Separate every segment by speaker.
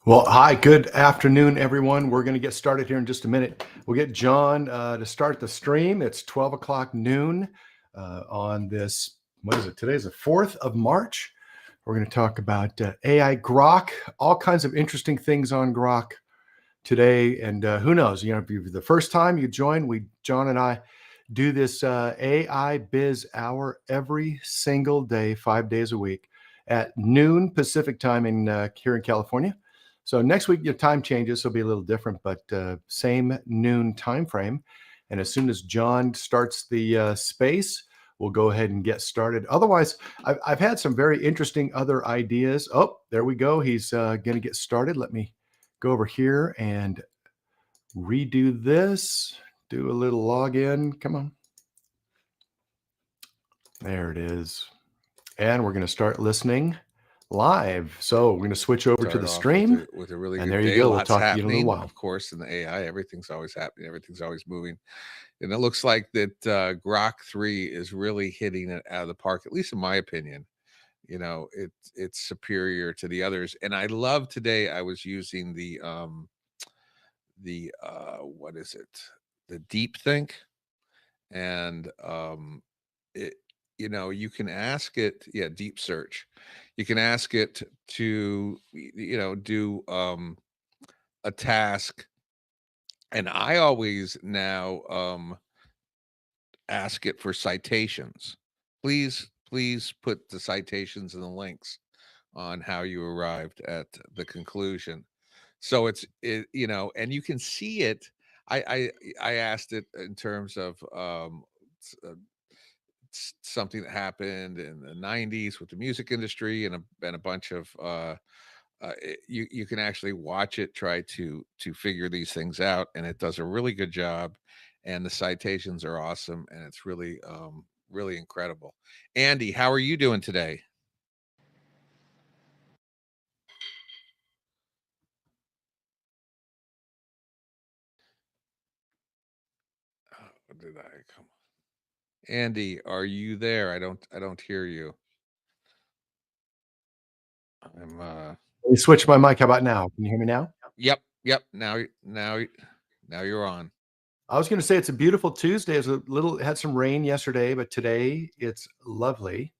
Speaker 1: Well, hi, good afternoon, everyone. We're going to get started here in just a minute. We'll get John to start the stream. It's 12 o'clock noon on this, what is it? Today's the 4th of March. We're going to talk about AI Grok, all kinds of interesting things on Grok today. And who knows, if you're the first time you join, John and I do this AI Biz Hour every single day, 5 days a week at noon Pacific time here in California. So next week your time changes, so it'll be a little different, but same noon time frame. And as soon as John starts the space, we'll go ahead and get started. Otherwise, I've had some very interesting other ideas. Oh, there we go. He's going to get started. Let me go over here and redo this. Do a little login. Come on. There it is. And we're going to start listening live. So we're going to switch over to the stream.
Speaker 2: With a really
Speaker 1: And
Speaker 2: good
Speaker 1: there you
Speaker 2: day.
Speaker 1: go. We'll
Speaker 2: Lots
Speaker 1: talk to you in a little
Speaker 2: happening,
Speaker 1: while.
Speaker 2: of course, in the AI. Everything's always happening. Everything's always moving. And it looks like that Grok 3 is really hitting it out of the park, at least in my opinion. It's superior to the others. And I love today I was using the what is it? The Deep Think. And it you can ask it, deep search. You can ask it to do a task, and I always now ask it for citations. Please put the citations and the links on how you arrived at the conclusion. So and you can see it. I asked it in terms of something that happened in the 90s with the music industry, and a bunch of you can actually watch it try to figure these things out, and it does a really good job, and the citations are awesome, and it's really incredible. Andy, how are you doing today? Did I come Andy, are you there? I don't hear you. I'm
Speaker 1: Let me switch my mic. How about now? Can you hear me now?
Speaker 2: Yep. Now you're on.
Speaker 1: I was going to say it's a beautiful Tuesday. It had some rain yesterday, but today it's lovely.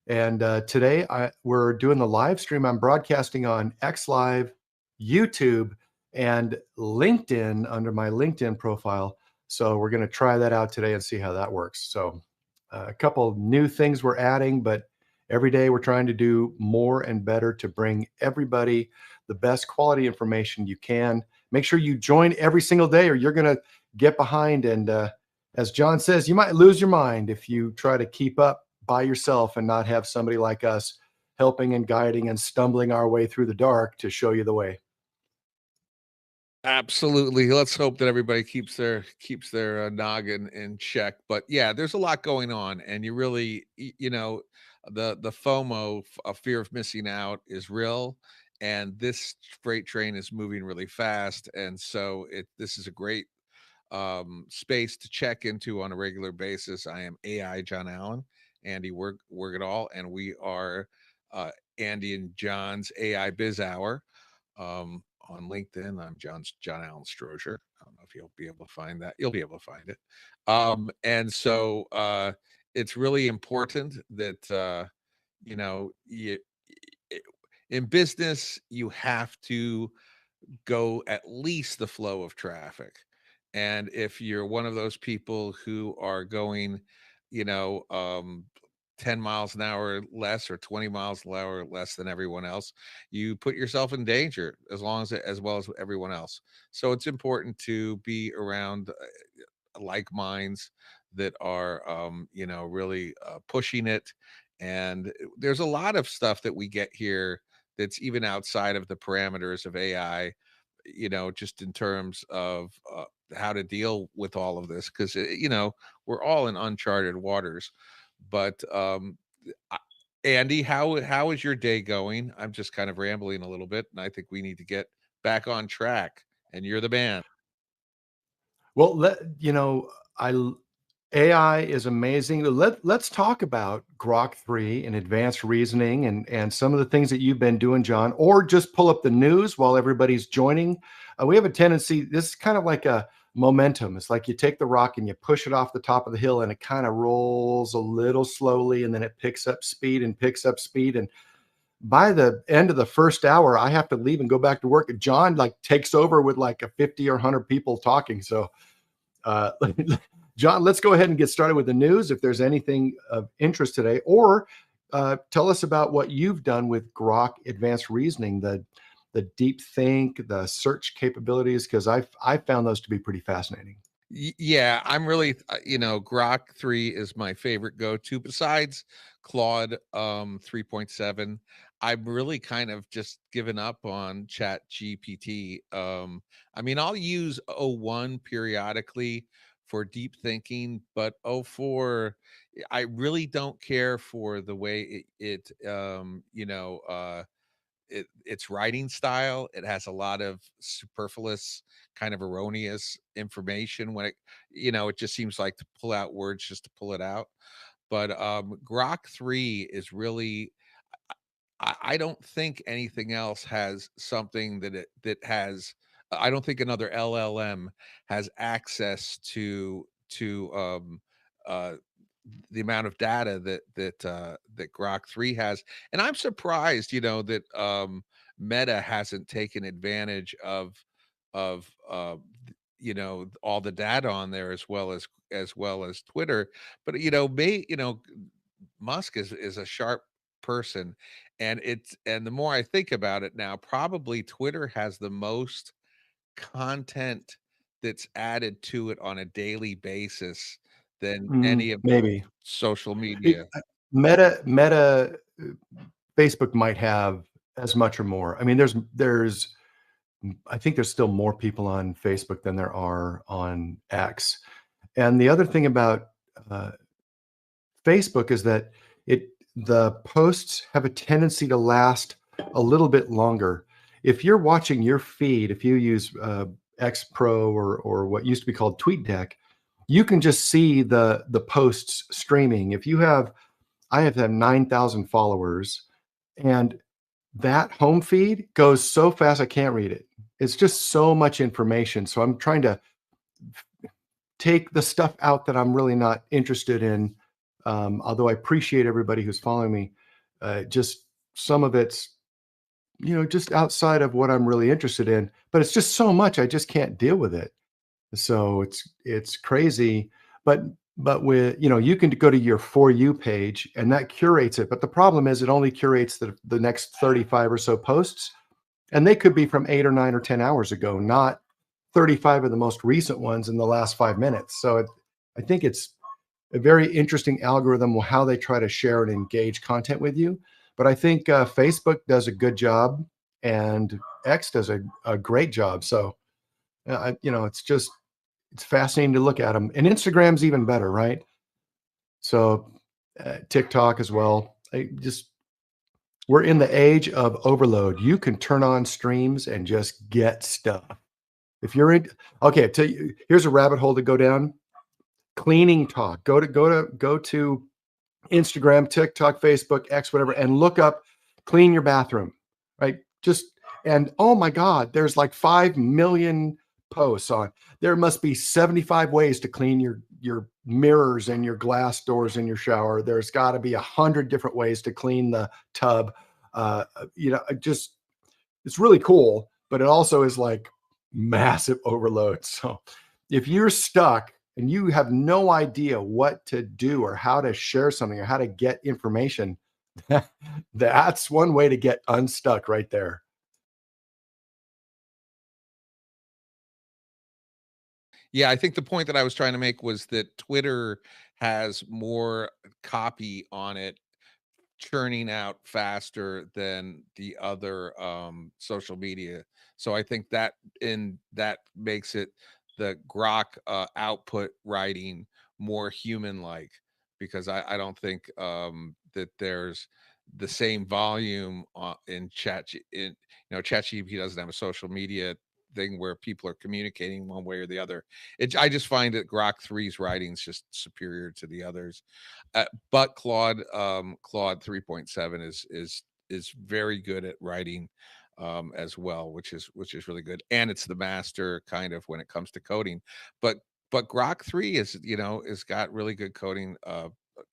Speaker 1: And today we're doing the live stream. I'm broadcasting on X Live, YouTube, and LinkedIn under my LinkedIn profile. So we're going to try that out today and see how that works. So a couple new things we're adding, but every day we're trying to do more and better to bring everybody the best quality information you can. Make sure you join every single day or you're going to get behind. And as John says, you might lose your mind if you try to keep up by yourself and not have somebody like us helping and guiding and stumbling our way through the dark to show you the way.
Speaker 2: Absolutely. Let's hope that everybody keeps their noggin in check. But yeah, there's a lot going on, and you really, the FOMO, a fear of missing out, is real, and this freight train is moving really fast, and so this is a great space to check into on a regular basis. I am AI John Allen, Andy work it all, and we are Andy and John's AI Biz Hour. On LinkedIn, I'm John Allen Strozier. I don't know if you'll be able to find that. You'll be able to find it. And so it's really important that you in business you have to go at least the flow of traffic. And if you're one of those people who are going, you know, um, 10 miles an hour less or 20 miles an hour less than everyone else, you put yourself in danger as well as everyone else. So it's important to be around like minds that are, really pushing it. And there's a lot of stuff that we get here that's even outside of the parameters of AI, just in terms of how to deal with all of this, because we're all in uncharted waters. But I- Andy, how is your day going? I'm just kind of rambling a little bit, and I think we need to get back on track. And you're the man.
Speaker 1: Well, I AI is amazing. Let's talk about Grok 3 and advanced reasoning and some of the things that you've been doing, John, or just pull up the news while everybody's joining. We have a tendency, this is kind of like a momentum. It's like you take the rock and you push it off the top of the hill and it kind of rolls a little slowly and then it picks up speed and picks up speed. And by the end of the first hour, I have to leave and go back to work. John like takes over with like a 50 or 100 people talking. So uh, John, let's go ahead and get started with the news. If there's anything of interest today, or tell us about what you've done with Grok Advanced Reasoning, the deep think, the search capabilities, because I found those to be pretty fascinating.
Speaker 2: Yeah, I'm really, Grok 3 is my favorite go-to besides Claude 3.7. I'm really kind of just given up on Chat GPT. I mean, I'll use O1 periodically for deep thinking, but O4, I really don't care for the way its writing style. It has a lot of superfluous, kind of erroneous information when it just seems like to pull out words just to pull it out. But Grok 3 is really, I don't think anything else has something that has, I don't think another LLM has access to uh the amount of data that Grok 3 has. And I'm surprised, that Meta hasn't taken advantage of all the data on there, as well as Twitter. But Musk is a sharp person, and the more I think about it now, probably Twitter has the most content that's added to it on a daily basis than any of the
Speaker 1: Maybe
Speaker 2: social
Speaker 1: it,
Speaker 2: media.
Speaker 1: Meta, Facebook might have as much or more. I mean, there's I think there's still more people on Facebook than there are on X. And the other thing about uh, Facebook is that the posts have a tendency to last a little bit longer. If you're watching your feed, if you use X Pro or what used to be called TweetDeck, you can just see the posts streaming. If you have, I have 9,000 followers, and that home feed goes so fast I can't read it. It's just so much information. So I'm trying to take the stuff out that I'm really not interested in. Although I appreciate everybody who's following me, just some of it's just outside of what I'm really interested in. But it's just so much I just can't deal with it. So it's crazy. But with you can go to your For You page and that curates it. But the problem is it only curates the next 35 or so posts, and they could be from 8 or 9 or 10 hours ago, not 35 of the most recent ones in the last 5 minutes. So I think it's a very interesting algorithm how they try to share and engage content with you. But I think Facebook does a good job and X does a great job. So, it's fascinating to look at them. And Instagram's even better, right? So, TikTok as well. We're in the age of overload. You can turn on streams and just get stuff. If you're in, okay, I tell you, here's a rabbit hole to go down. Cleaning talk. Go to Instagram, TikTok, Facebook, X, whatever, and look up clean your bathroom. Right? Just and oh my God, there's like 5 million posts on. There must be 75 ways to clean your mirrors and your glass doors in your shower. There's got to be 100 different ways to clean the tub. Just it's really cool, but it also is like massive overload. So if you're stuck and you have no idea what to do or how to share something or how to get information, that's one way to get unstuck right there.
Speaker 2: Yeah, I think the point that I was trying to make was that Twitter has more copy on it, churning out faster than the other social media. So I think that makes it the Grok output writing more human like, because I don't think that there's the same volume in ChatGPT doesn't have a social media thing where people are communicating one way or the other. I just find that Grok 3's writing is just superior to the others. But Claude 3.7 is very good at writing as well, which is really good, and it's the master kind of when it comes to coding. But Grok 3 is got really good coding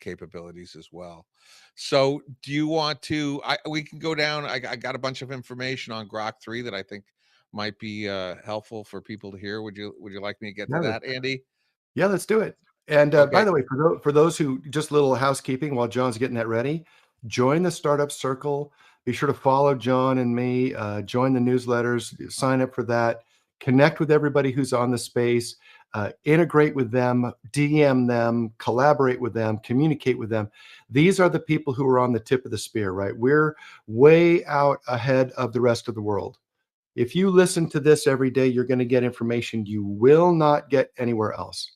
Speaker 2: capabilities as well. So do you want to we can go down. I got a bunch of information on Grok 3 that I think might be helpful for people to hear. Would you like me to get to
Speaker 1: Yeah,
Speaker 2: that, Andy?
Speaker 1: yeah, let's do it. And by
Speaker 2: Okay.
Speaker 1: the way, for those who just a little housekeeping while John's getting that ready, join the startup circle. Be sure to follow John and me. Join the newsletters. Sign up for that. Connect with everybody who's on the space. Integrate with them. DM them. Collaborate with them. Communicate with them. These are the people who are on the tip of the spear, right? We're way out ahead of the rest of the world. If you listen to this every day, you're going to get information you will not get anywhere else.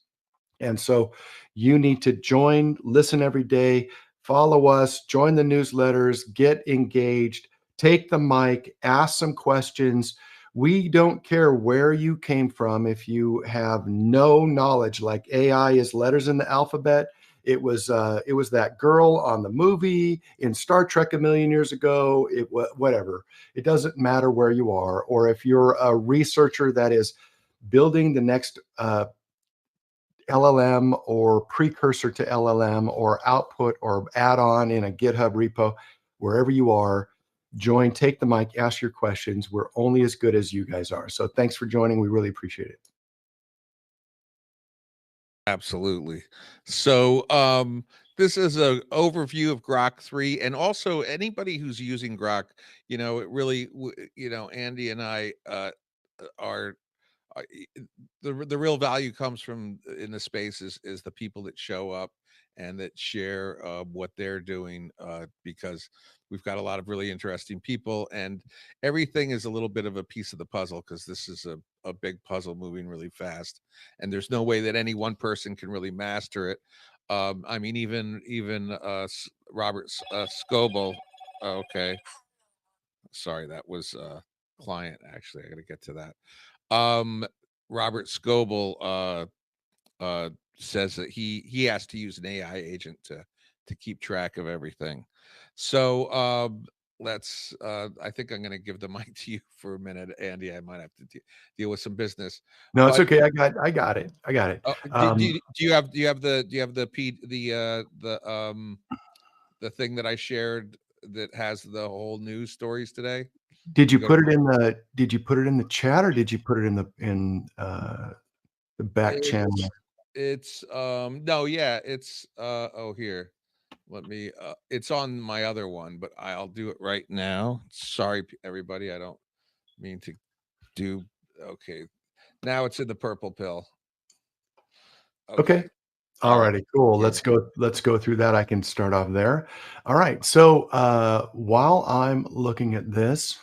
Speaker 1: And so you need to join, listen every day, follow us, join the newsletters, get engaged, take the mic, ask some questions. We don't care where you came from if you have no knowledge, like AI is letters in the alphabet. It was that girl on the movie in Star Trek a million years ago. Whatever. It doesn't matter where you are, or if you're a researcher that is building the next LLM or precursor to LLM or output or add on in a GitHub repo, wherever you are, join, take the mic, ask your questions. We're only as good as you guys are. So thanks for joining. We really appreciate it.
Speaker 2: Absolutely. So, this is an overview of Grok 3, and also anybody who's using Grok, it really, Andy and I are uh, y- the real value comes from in the space is the people that show up and that share what they're doing, because we've got a lot of really interesting people, and everything is a little bit of a piece of the puzzle because this is a big puzzle moving really fast, and there's no way that any one person can really master it. I mean, even Robert Scoble. Okay, sorry, that was client. Actually, I got to get to that. um Robert Scoble says that he has to use an AI agent to keep track of everything. So let's I think I'm going to give the mic to you for a minute, Andy. I might have to deal with some business,
Speaker 1: No, it's
Speaker 2: but
Speaker 1: okay. I got it. I got it.
Speaker 2: do you have the thing that I shared that has the whole news stories today?
Speaker 1: Did
Speaker 2: Can you
Speaker 1: you
Speaker 2: go to
Speaker 1: put it
Speaker 2: my
Speaker 1: in the chat, or did you put it in the back
Speaker 2: it's
Speaker 1: channel?
Speaker 2: it's no, yeah, it's oh, here. Let me it's on my other one, but I'll do it right now. Sorry, everybody. I don't mean to do okay. Now it's in the purple pill.
Speaker 1: Okay.
Speaker 2: Okay.
Speaker 1: All
Speaker 2: All right.
Speaker 1: righty, cool.
Speaker 2: Here.
Speaker 1: Let's go through that. I can start off there. All right. So while I'm looking at this,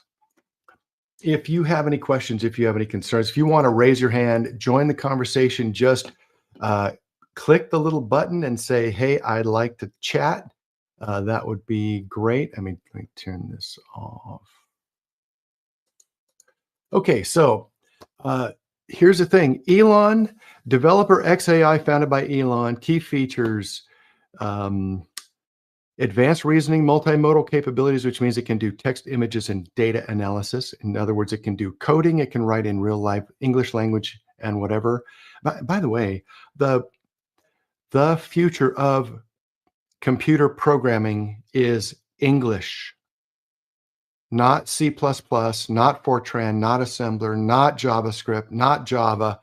Speaker 1: if you have any questions, if you have any concerns, if you want to raise your hand, join the conversation, just uh, click the little button and say, "Hey, I'd like to chat." That would be great. Let me turn this off. Okay, so uh, here's the thing: Elon, developer XAI, founded by Elon. Key features: um, advanced reasoning, multimodal capabilities, which means it can do text, images, and data analysis. In other words, it can do coding, it can write in real life English language and whatever. By the way, the the future of computer programming is English, not C++, not Fortran, not assembler, not JavaScript, not Java,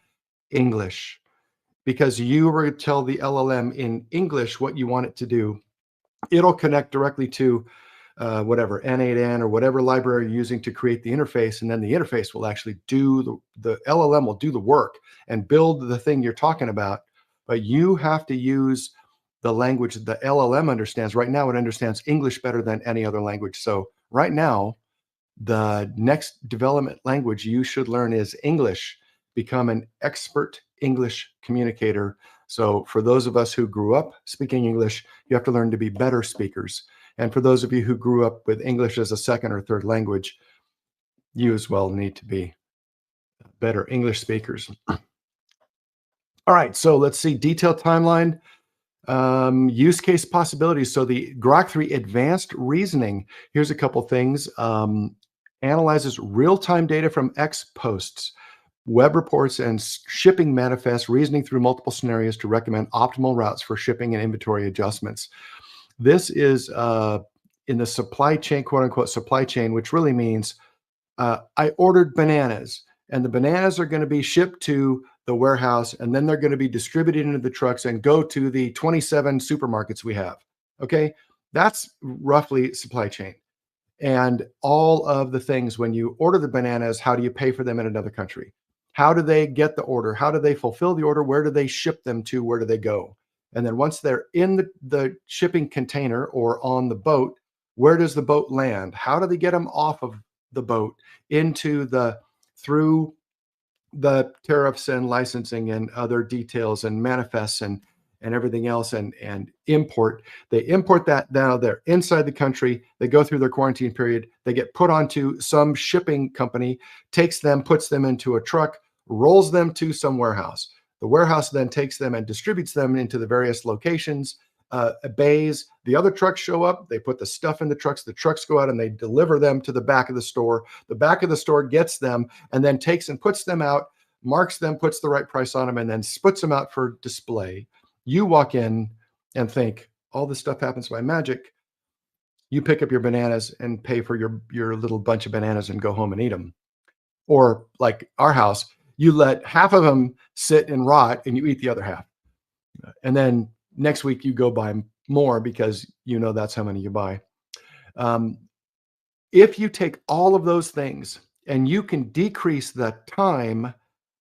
Speaker 1: English. Because you were to tell the LLM in English what you want it to do, it'll connect directly to whatever N8N or whatever library you're using to create the interface, and then the interface will actually do the LLM will do the work and build the thing you're talking about. But you have to use the language the LLM understands. Right now, it understands English better than any other language. So right now, the next development language you should learn is English. Become an expert English communicator. So, for those of us who grew up speaking English, you have to learn to be better speakers. And for those of you who grew up with English as a second or third language, you as well need to be better English speakers. All right, so let's see, detailed timeline, use case possibilities. So the Grok 3 advanced reasoning, here's a couple things. Analyzes real-time data from X posts, web reports, and shipping manifests, reasoning through multiple scenarios to recommend optimal routes for shipping and inventory adjustments. This is in the supply chain, quote unquote, supply chain, which really means I ordered bananas, and the bananas are going to be shipped to the warehouse, and then they're going to be distributed into the trucks and go to the 27 supermarkets we have. Okay. That's roughly supply chain. And all of the things when you order the bananas, how do you pay for them in another country? How do they get the order? How do they fulfill the order? Where do they ship them to? Where do they go? And then once they're in the shipping container or on the boat, where does the boat land? How do they get them off of the boat into through the tariffs and licensing and other details and manifests and everything else and import. They import that, now they're inside the country. They go through their quarantine period. They get put onto some shipping company, takes them, puts them into a truck, rolls them to some warehouse. The warehouse then takes them and distributes them into the various locations, bays. The other trucks show up. They put the stuff in the trucks. The trucks go out and they deliver them to the back of the store. The back of the store gets them and then takes and puts them out, marks them, puts the right price on them, and then puts them out for display. You walk in and think all this stuff happens by magic. You pick up your bananas and pay for your little bunch of bananas and go home and eat them. Or like our house, you let half of them sit and rot and you eat the other half. And then next week you go buy more because you know that's how many you buy. If you take all of those things and you can decrease the time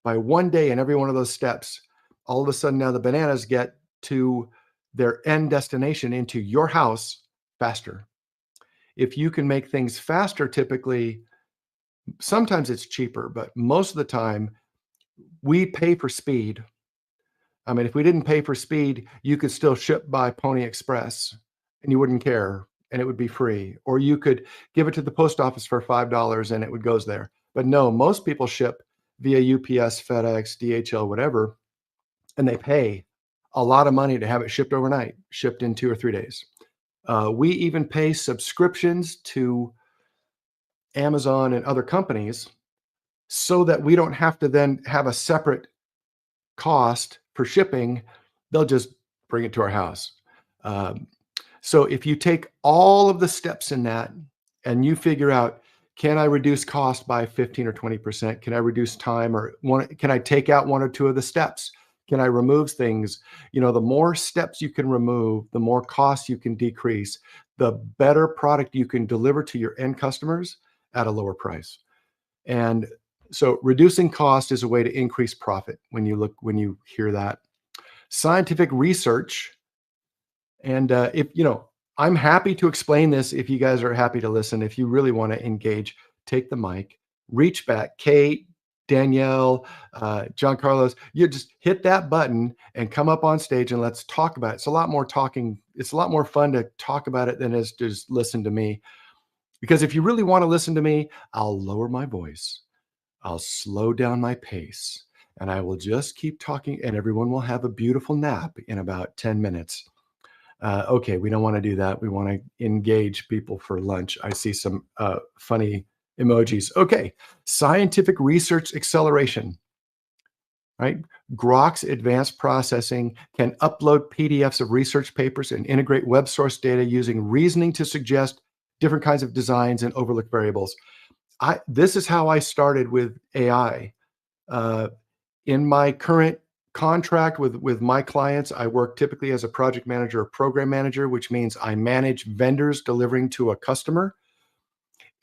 Speaker 1: by 1 day in every one of those steps, all of a sudden now the bananas get to their end destination into your house faster. If you can make things faster, typically, sometimes it's cheaper, but most of the time we pay for speed. I mean, if we didn't pay for speed, you could still ship by Pony Express and you wouldn't care and it would be free. Or you could give it to the post office for $5 and it goes there. But no, most people ship via UPS, FedEx, DHL, whatever, and they pay a lot of money to have it shipped overnight, shipped in 2 or 3 days. We even pay subscriptions to Amazon and other companies so that we don't have to then have a separate cost for shipping. They'll just bring it to our house. So if you take all of the steps in that and you figure out, can I reduce cost by 15 or 20%? Can I reduce time, or can I take out 1 or 2 of the steps? Can I remove things? You know, the more steps you can remove, the more costs you can decrease, the better product you can deliver to your end customers at a lower price. And so reducing cost is a way to increase profit when you hear that. Scientific research. And if you know, I'm happy to explain this if you guys are happy to listen. If you really want to engage, take the mic, reach back. Kate, Danielle, John Carlos, you just hit that button and come up on stage and let's talk about it. It's a lot more talking. It's a lot more fun to talk about it than it is to just listen to me. Because if you really want to listen to me, I'll lower my voice. I'll slow down my pace and I will just keep talking and everyone will have a beautiful nap in about 10 minutes. Okay, we don't want to do that. We want to engage people for lunch. I see some funny emojis. Okay, scientific research acceleration, right? Grok's advanced processing can upload PDFs of research papers and integrate web source data using reasoning to suggest different kinds of designs and overlook variables. This is how I started with AI. In my current contract with my clients, I work typically as a project manager or program manager, which means I manage vendors delivering to a customer.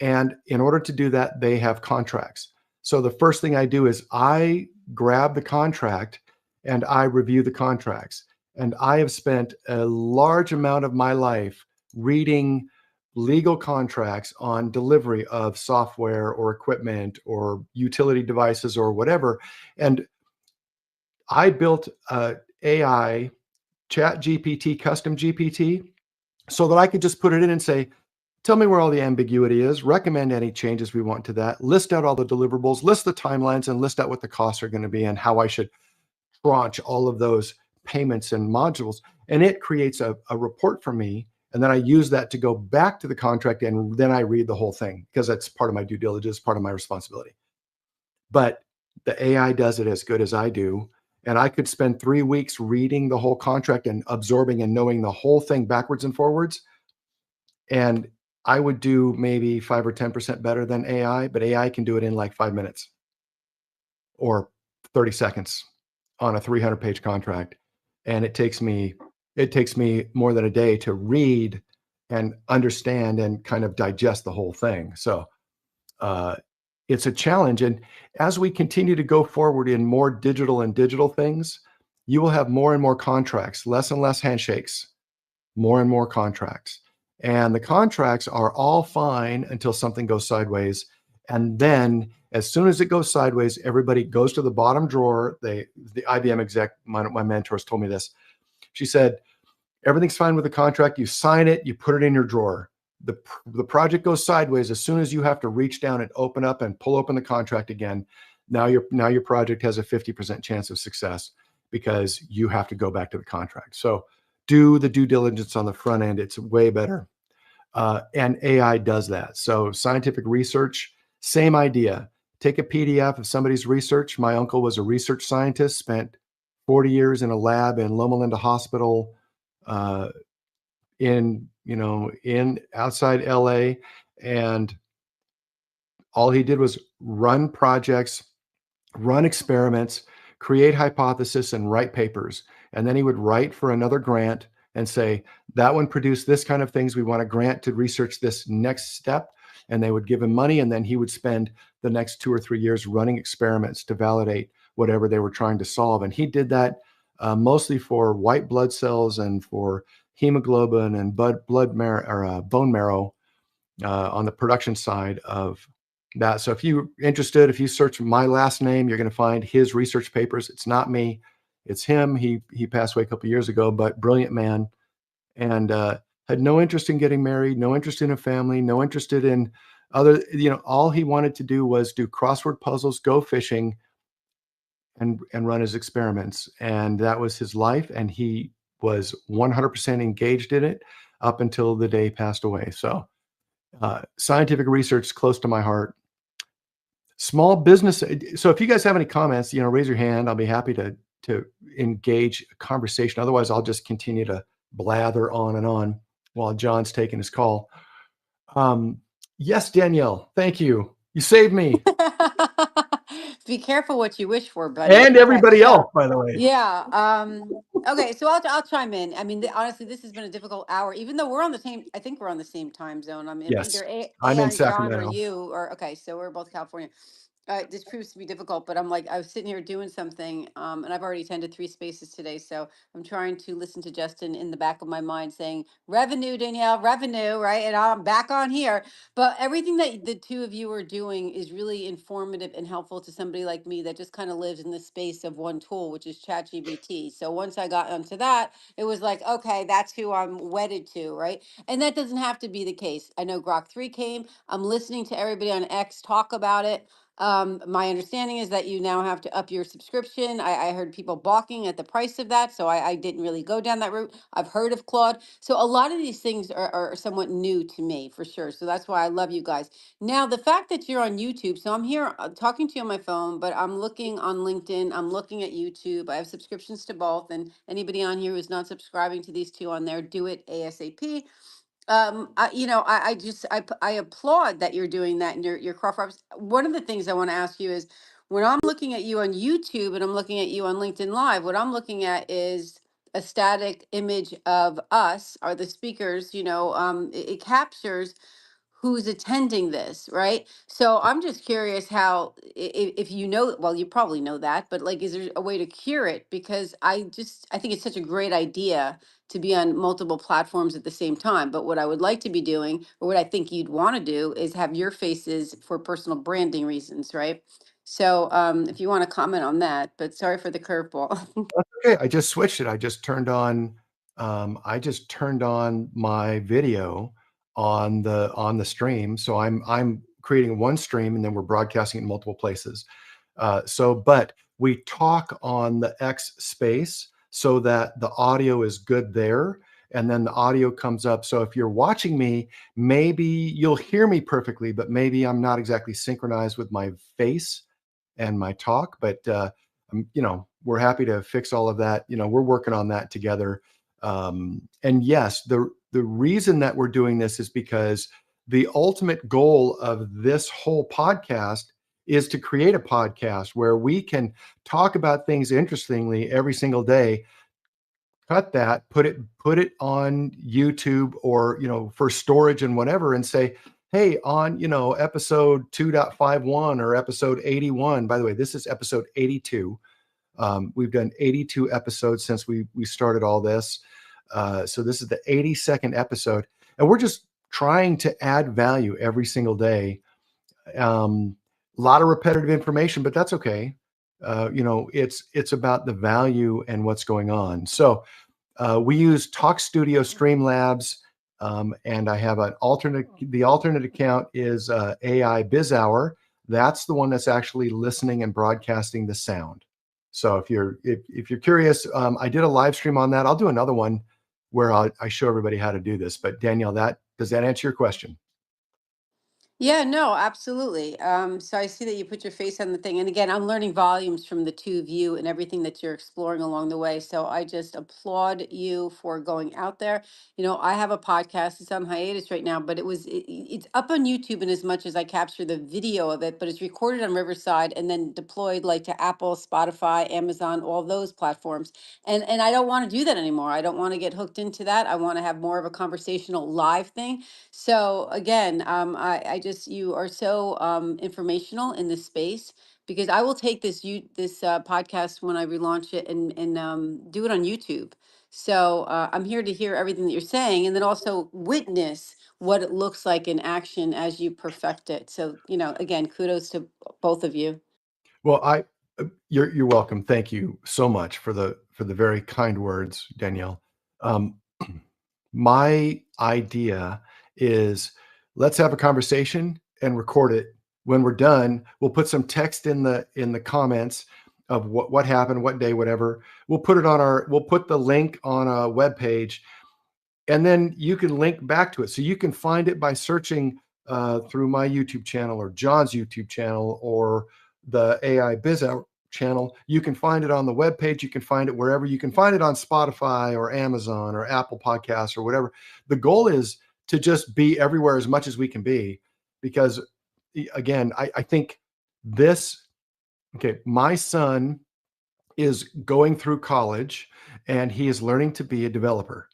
Speaker 1: And in order to do that, they have contracts. So the first thing I do is I grab the contract and I review the contracts. And I have spent a large amount of my life reading legal contracts on delivery of software or equipment or utility devices or whatever. And I built AI, Chat GPT, custom GPT, so that I could just put it in and say, tell me where all the ambiguity is, recommend any changes we want to that, list out all the deliverables, list the timelines, and list out what the costs are going to be and how I should tranche all of those payments and modules. And it creates a report for me. And then I use that to go back to the contract and then I read the whole thing because that's part of my due diligence, part of my responsibility. But the AI does it as good as I do. And I could spend 3 weeks reading the whole contract and absorbing and knowing the whole thing backwards and forwards. And I would do maybe 5 or 10% better than AI, but AI can do it in like 5 minutes or 30 seconds on a 300-page contract. And it takes me more than a day to read and understand and kind of digest the whole thing. So uh, it's a challenge. And as we continue to go forward in more digital and digital things, you will have more and more contracts, less and less handshakes, more and more contracts. And the contracts are all fine until something goes sideways. And then as soon as it goes sideways, everybody goes to the bottom drawer. The IBM exec, my mentors told me this. She said, everything's fine with the contract. You sign it, you put it in your drawer. The project goes sideways as soon as you have to reach down and open up and pull open the contract again. Now your project has a 50% chance of success because you have to go back to the contract. So do the due diligence on the front end. It's way better. And AI does that. So scientific research, same idea. Take a PDF of somebody's research. My uncle was a research scientist, spent 40 years in a lab in Loma Linda Hospital, uh, in outside LA, and all he did was run projects, run experiments, create hypothesis, and write papers. And then he would write for another grant and say, that one produced this kind of things. We want a grant to research this next step. And they would give him money. And then he would spend the next 2 or 3 years running experiments to validate whatever they were trying to solve. And he did that mostly for white blood cells and for hemoglobin and blood marrow or bone marrow on the production side of that. So if you're interested, if you search my last name, you're going to find his research papers. It's not me, it's him. He passed away a couple of years ago, but brilliant man, and had no interest in getting married, no interest in a family, no interested in other. All he wanted to do was do crossword puzzles, go fishing, and run his experiments, and that was his life. And he was 100% engaged in it up until the day he passed away. So scientific research is close to my heart. Small business. So if you guys have any comments, raise your hand. I'll be happy to engage a conversation. Otherwise, I'll just continue to blather on and on while John's taking his call. Yes, Danielle, thank you. You saved me
Speaker 3: Be careful what you wish for, buddy.
Speaker 1: and
Speaker 3: Okay.
Speaker 1: everybody else, by the way.
Speaker 3: Yeah. Okay. So I'll chime in. I mean, honestly, this has been a difficult hour, even though we're on the same, I think we're on the same time zone. I'm in
Speaker 1: Yes,
Speaker 3: either
Speaker 1: I'm in
Speaker 3: John or
Speaker 1: Sacramento.
Speaker 3: you, or okay. So we're both California. This proves to be difficult, but I'm like, I was sitting here doing something, and I've already attended 3 spaces today. So I'm trying to listen to Justin in the back of my mind saying, revenue, Danielle, revenue, right? And I'm back on here. But everything that the two of you are doing is really informative and helpful to somebody like me that just kind of lives in the space of one tool, which is ChatGPT. So once I got onto that, it was like, okay, that's who I'm wedded to, right? And that doesn't have to be the case. I know Grok 3 came. I'm listening to everybody on X talk about it. My understanding is that you now have to up your subscription. I heard people balking at the price of that, so I didn't really go down that route. I've heard of Claude. So a lot of these things are somewhat new to me for sure. So that's why I love you guys. Now, the fact that you're on YouTube, so I'm here talking to you on my phone, but I'm looking on LinkedIn, I'm looking at YouTube. I have subscriptions to both, and anybody on here who's not subscribing to these two on there, do it ASAP. I just I applaud that you're doing that in your craft reps. One of the things I want to ask you is when I'm looking at you on YouTube and I'm looking at you on LinkedIn Live, what I'm looking at is a static image of us or the speakers. It captures who's attending this, right? So I'm just curious how, if you know, well, you probably know that, but like, is there a way to cure it? Because I think it's such a great idea to be on multiple platforms at the same time. But what I would like to be doing, or what I think you'd want to do, is have your faces for personal branding reasons, right? So if you want to comment on that, but sorry for the curveball.
Speaker 1: Okay, I just switched it. I just turned on my video on the stream. So I'm creating one stream and then we're broadcasting it in multiple places. But we talk on the X space so that the audio is good there. And then the audio comes up. So if you're watching me, maybe you'll hear me perfectly, but maybe I'm not exactly synchronized with my face and my talk. But we're happy to fix all of that. We're working on that together. And yes, the reason that we're doing this is because the ultimate goal of this whole podcast is to create a podcast where we can talk about things interestingly every single day, cut that, put it on YouTube or, for storage and whatever, and say, hey, on, episode 2.51 or episode 81, by the way, this is episode 82. We've done 82 episodes since we started all this. So this is the 82nd episode, and we're just trying to add value every single day. A lot of repetitive information, but that's okay. It's about the value and what's going on. So we use Talk Studio Streamlabs, and I have the alternate account is AI Biz Hour. That's the one that's actually listening and broadcasting the sound. So if you're curious, I did a live stream on that. I'll do another one where I show everybody how to do this. But Danielle, does that answer your question?
Speaker 3: Yeah, no, absolutely. So I see that you put your face on the thing. And again, I'm learning volumes from the two of you and everything that you're exploring along the way. So I just applaud you for going out there. I have a podcast. It's on hiatus right now, but it's up on YouTube in as much as I capture the video of it, but it's recorded on Riverside and then deployed like to Apple, Spotify, Amazon, all those platforms. And I don't want to do that anymore. I don't want to get hooked into that. I want to have more of a conversational live thing. So again, I just you are so informational in this space because I will take this podcast when I relaunch it and do it on YouTube. So I'm here to hear everything that you're saying and then also witness what it looks like in action as you perfect it. So again, kudos to both of you.
Speaker 1: Well, you're welcome. Thank you so much for the very kind words, Danielle. Um, my idea is let's have a conversation and record it. When we're done, we'll put some text in the comments of what happened, what day, whatever. We'll put the link on a web page, and then you can link back to it. So you can find it by searching through my YouTube channel or John's YouTube channel or the AI Biz Hour channel. You can find it on the webpage. You can find it wherever. You can find it on Spotify or Amazon or Apple Podcasts or whatever. The goal is to just be everywhere as much as we can be, because again, I think my son is going through college and he is learning to be a developer.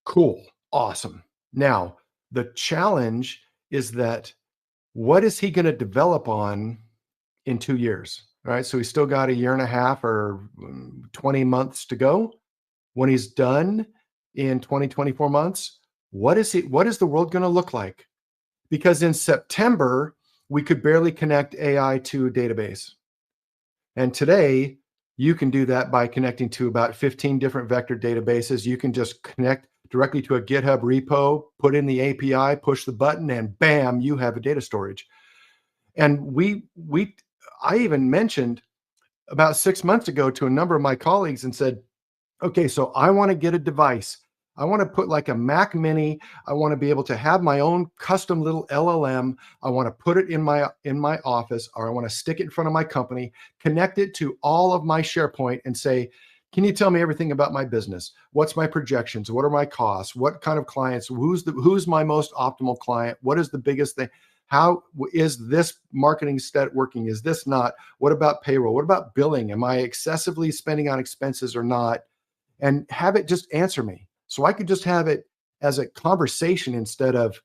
Speaker 1: Cool. Awesome. Now, the challenge is that what is he going to develop on in 2 years? All right. So he's still got a year and a half or 20 months to go. When he's done in 24 months, what is the world going to look like? Because in September, we could barely connect AI to a database. And today, you can do that by connecting to about 15 different vector databases. You can just connect directly to a GitHub repo, put in the API, push the button, and bam, you have a data storage. And I even mentioned about 6 months ago to a number of my colleagues and said, okay, so I want to get a device. I want to put like a Mac Mini. I want to be able to have my own custom little LLM. I want to put it in my office, or I want to stick it in front of my company, connect it to all of my SharePoint and say, can you tell me everything about my business? What's my projections? What are my costs? What kind of clients? Who's my most optimal client? What is the biggest thing? How is this marketing stat working? Is this not? What about payroll? What about billing? Am I excessively spending on expenses or not? And have it just answer me. So I could just have it as a conversation instead of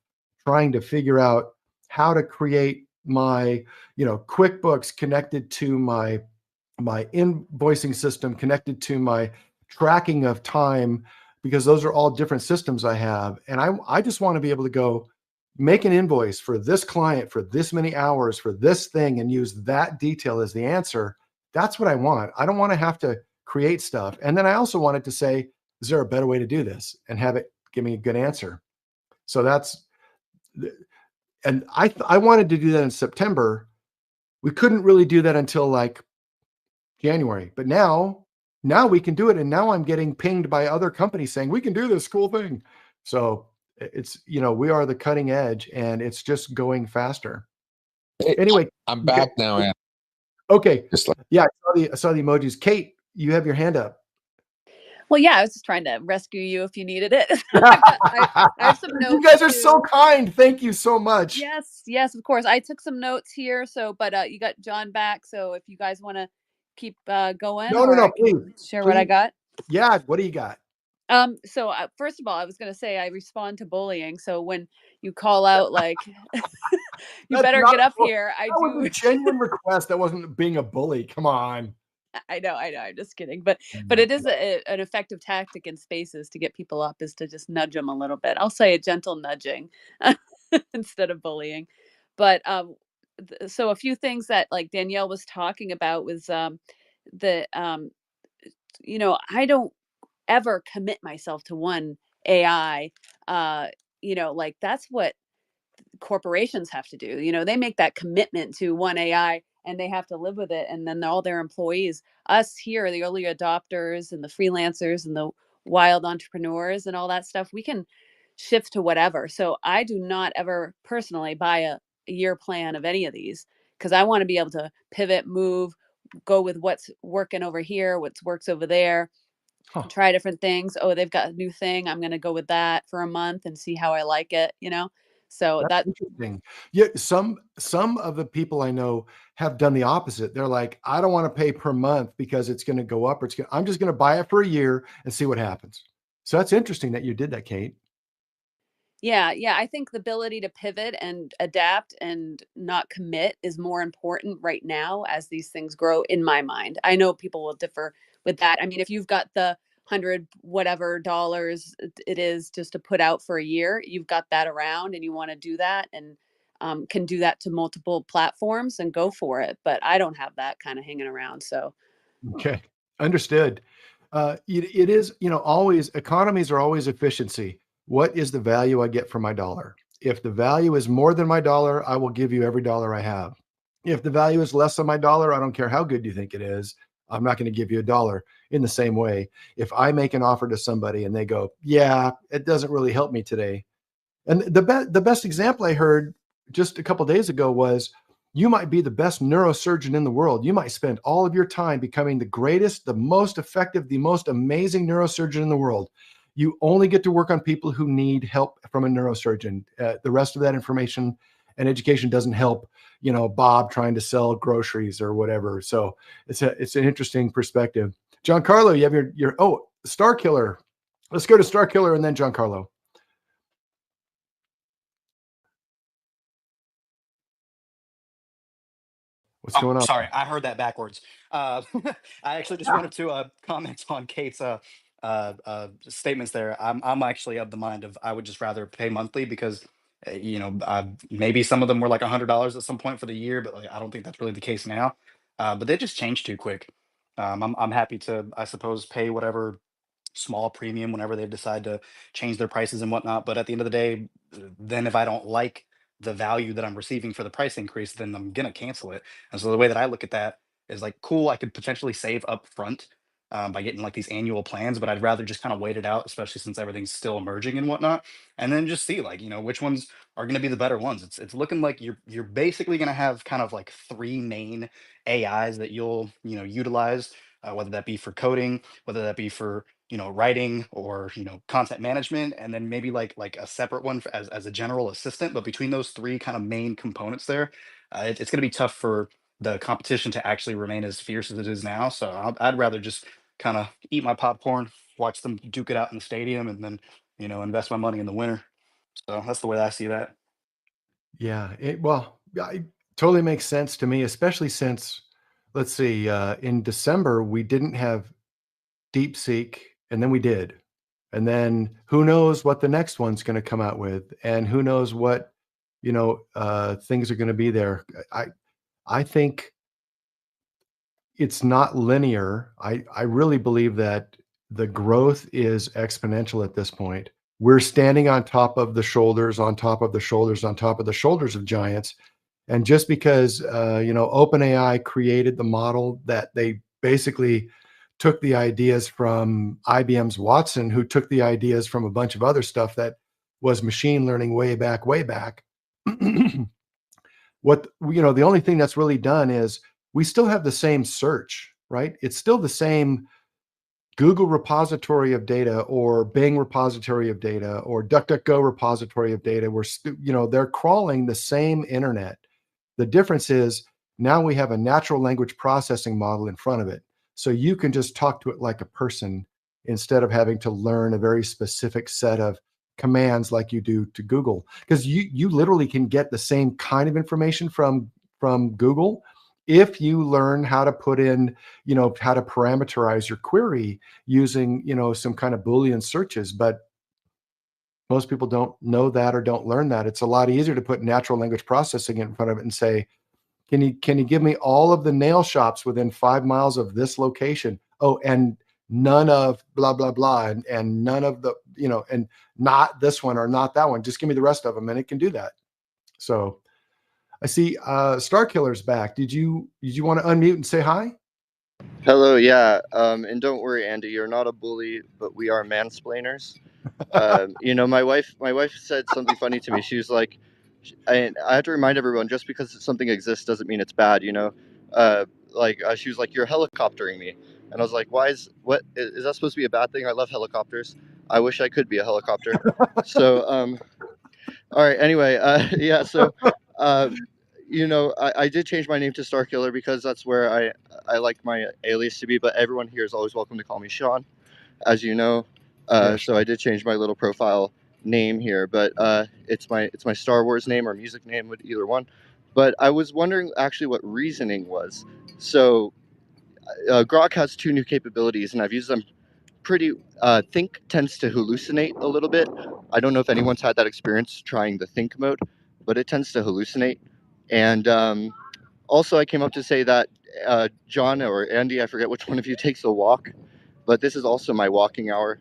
Speaker 1: trying to figure out how to create my, QuickBooks connected to my invoicing system, connected to my tracking of time, because those are all different systems I have. And I just want to be able to go make an invoice for this client for this many hours for this thing and use that detail as the answer. That's what I want. I don't want to have to create stuff. And then I also wanted to say, is there a better way to do this, and have it give me a good answer? So that's And I wanted to do that in September. We couldn't really do that until like January, but now we can do it. And now I'm getting pinged by other companies saying we can do this cool thing. So it's, we are the cutting edge and it's just going faster. Anyway,
Speaker 2: I'm back now, Ann.
Speaker 1: okay.
Speaker 2: Just like,
Speaker 1: Yeah, I saw the emojis. Kate, you have your hand up.
Speaker 4: Well, yeah, I was just trying to rescue you if you needed it. I have some notes.
Speaker 1: You guys are
Speaker 4: too.
Speaker 1: so kind. Thank you so much.
Speaker 4: Yes, of course. I took some notes here. So, but you got John back. So if you guys want to keep going,
Speaker 1: No, please
Speaker 4: share what I got.
Speaker 1: Yeah, what do you got?
Speaker 4: So first of all, I was going to say I respond to bullying. So when you call out like, you better get up here, I do.
Speaker 1: That was a genuine request. That wasn't being a bully. Come on.
Speaker 4: I know. I'm just kidding, but it is an effective tactic in spaces to get people up is to just nudge them a little bit. I'll say a gentle nudging instead of bullying. But so a few things that like Danielle was talking about was the I don't ever commit myself to one AI. Like that's what corporations have to do. They make that commitment to one AI and they have to live with it. And then all their employees, us here, the early adopters and the freelancers and the wild entrepreneurs and all that stuff, we can shift to whatever. So I do not ever personally buy a year plan of any of these because I want to be able to pivot, move, go with what's working over here, what works over there. Try different things. Oh, they've got a new thing. I'm going to go with that for a month and see how I like it, So
Speaker 1: that's interesting. Yeah, some of the people I know have done the opposite. They're like, I don't want to pay per month because it's going to go up, or I'm just going to buy it for a year and see what happens. So that's interesting that you did that, Kate.
Speaker 4: Yeah. I think the ability to pivot and adapt and not commit is more important right now as these things grow, in my mind. I know people will differ with that. I mean, if you've got the $100 whatever dollars it is just to put out for a year, you've got that around and you want to do that and can do that to multiple platforms and go for it. But I don't have that kind of hanging around. So
Speaker 1: Okay, understood. It is, always economies are always efficiency. What is the value I get for my dollar? If the value is more than my dollar, I will give you every dollar I have. If the value is less than my dollar, I don't care how good you think it is, I'm not going to give you a dollar. In the same way, if I make an offer to somebody and they go, yeah, it doesn't really help me today. And the best example I heard just a couple of days ago was, you might be the best neurosurgeon in the world. You might spend all of your time becoming the greatest, the most effective, the most amazing neurosurgeon in the world. You only get to work on people who need help from a neurosurgeon. The rest of that information and education doesn't help, Bob trying to sell groceries or whatever. So it's an interesting perspective. Giancarlo, you have your Star Killer. Let's go to Star Killer and then Giancarlo. What's going on?
Speaker 5: Sorry, I heard that backwards. I actually just wanted to comment on Kate's statements there. I'm actually of the mind of I would just rather pay monthly because maybe some of them were like $100 at some point for the year, but like, I don't think that's really the case now. But they just changed too quick. I'm happy to, I suppose, pay whatever small premium whenever they decide to change their prices and whatnot. But at the end of the day, then if I don't like the value that I'm receiving for the price increase, then I'm gonna cancel it. And so the way that I look at that is like, cool, I could potentially save up front by getting like these annual plans, but I'd rather just kind of wait it out, especially since everything's still emerging and whatnot, and then just see like which ones are going to be the better ones. It's looking like you're basically going to have kind of like three main AIs that you'll utilize, whether that be for coding, whether that be for writing or content management, and then maybe like a separate one for, as a general assistant. But between those three kind of main components there, it's going to be tough for the competition to actually remain as fierce as it is now. So I'd rather just kind of eat my popcorn, watch them duke it out in the stadium, and then invest my money in the winner. So that's the way I see that.
Speaker 1: Yeah, it totally makes sense to me, especially since, let's see, in December, we didn't have DeepSeek, and then we did. And then who knows what the next one's going to come out with, and who knows what, things are going to be there. I think it's not linear. I really believe that the growth is exponential at this point. we're standing on top of the shoulders, on top of the shoulders, on top of the shoulders of giants. And just because OpenAI created the model, that they basically took the ideas from IBM's Watson, who took the ideas from a bunch of other stuff that was machine learning way back, way back. The only thing that's really done is we still have the same search, right? It's still the same Google repository of data, or Bing repository of data, or DuckDuckGo repository of data. They're crawling the same internet. The difference is now we have a natural language processing model in front of it. So you can just talk to it like a person instead of having to learn a very specific set of commands like you do to Google. Because you literally can get the same kind of information from Google if you learn how to put in, how to parameterize your query using, some kind of Boolean searches. But most people don't know that or don't learn that. It's a lot easier to put natural language processing in front of it and say, can you give me all of the nail shops within 5 miles of this location? Oh, and none of blah, blah, blah, and none of the, and not this one or not that one. Just give me the rest of them, and it can do that. So I see Star Killer's back. Did you want to unmute and say hi?
Speaker 6: Hello, yeah, and don't worry, Andy, you're not a bully, but we are mansplainers. My wife said something funny to me. She was like, I have to remind everyone, just because something exists doesn't mean it's bad, she was like, you're helicoptering me, and I was like, what is that supposed to be a bad thing? I love helicopters. I wish I could be a helicopter. So, all right. Anyway, yeah. So, uh, I did change my name to Starkiller because that's where I like my alias to be. But everyone here is always welcome to call me Sean, as you know. So I did change my little profile name here, but it's my Star Wars name or music name, with either one. But I was wondering actually what reasoning was. So Grok has two new capabilities, and I've used them pretty. Think tends to hallucinate a little bit. I don't know if anyone's had that experience trying the think mode, but it tends to hallucinate. And also, I came up to say that John or Andy, I forget which one of you takes a walk, but this is also my walking hour.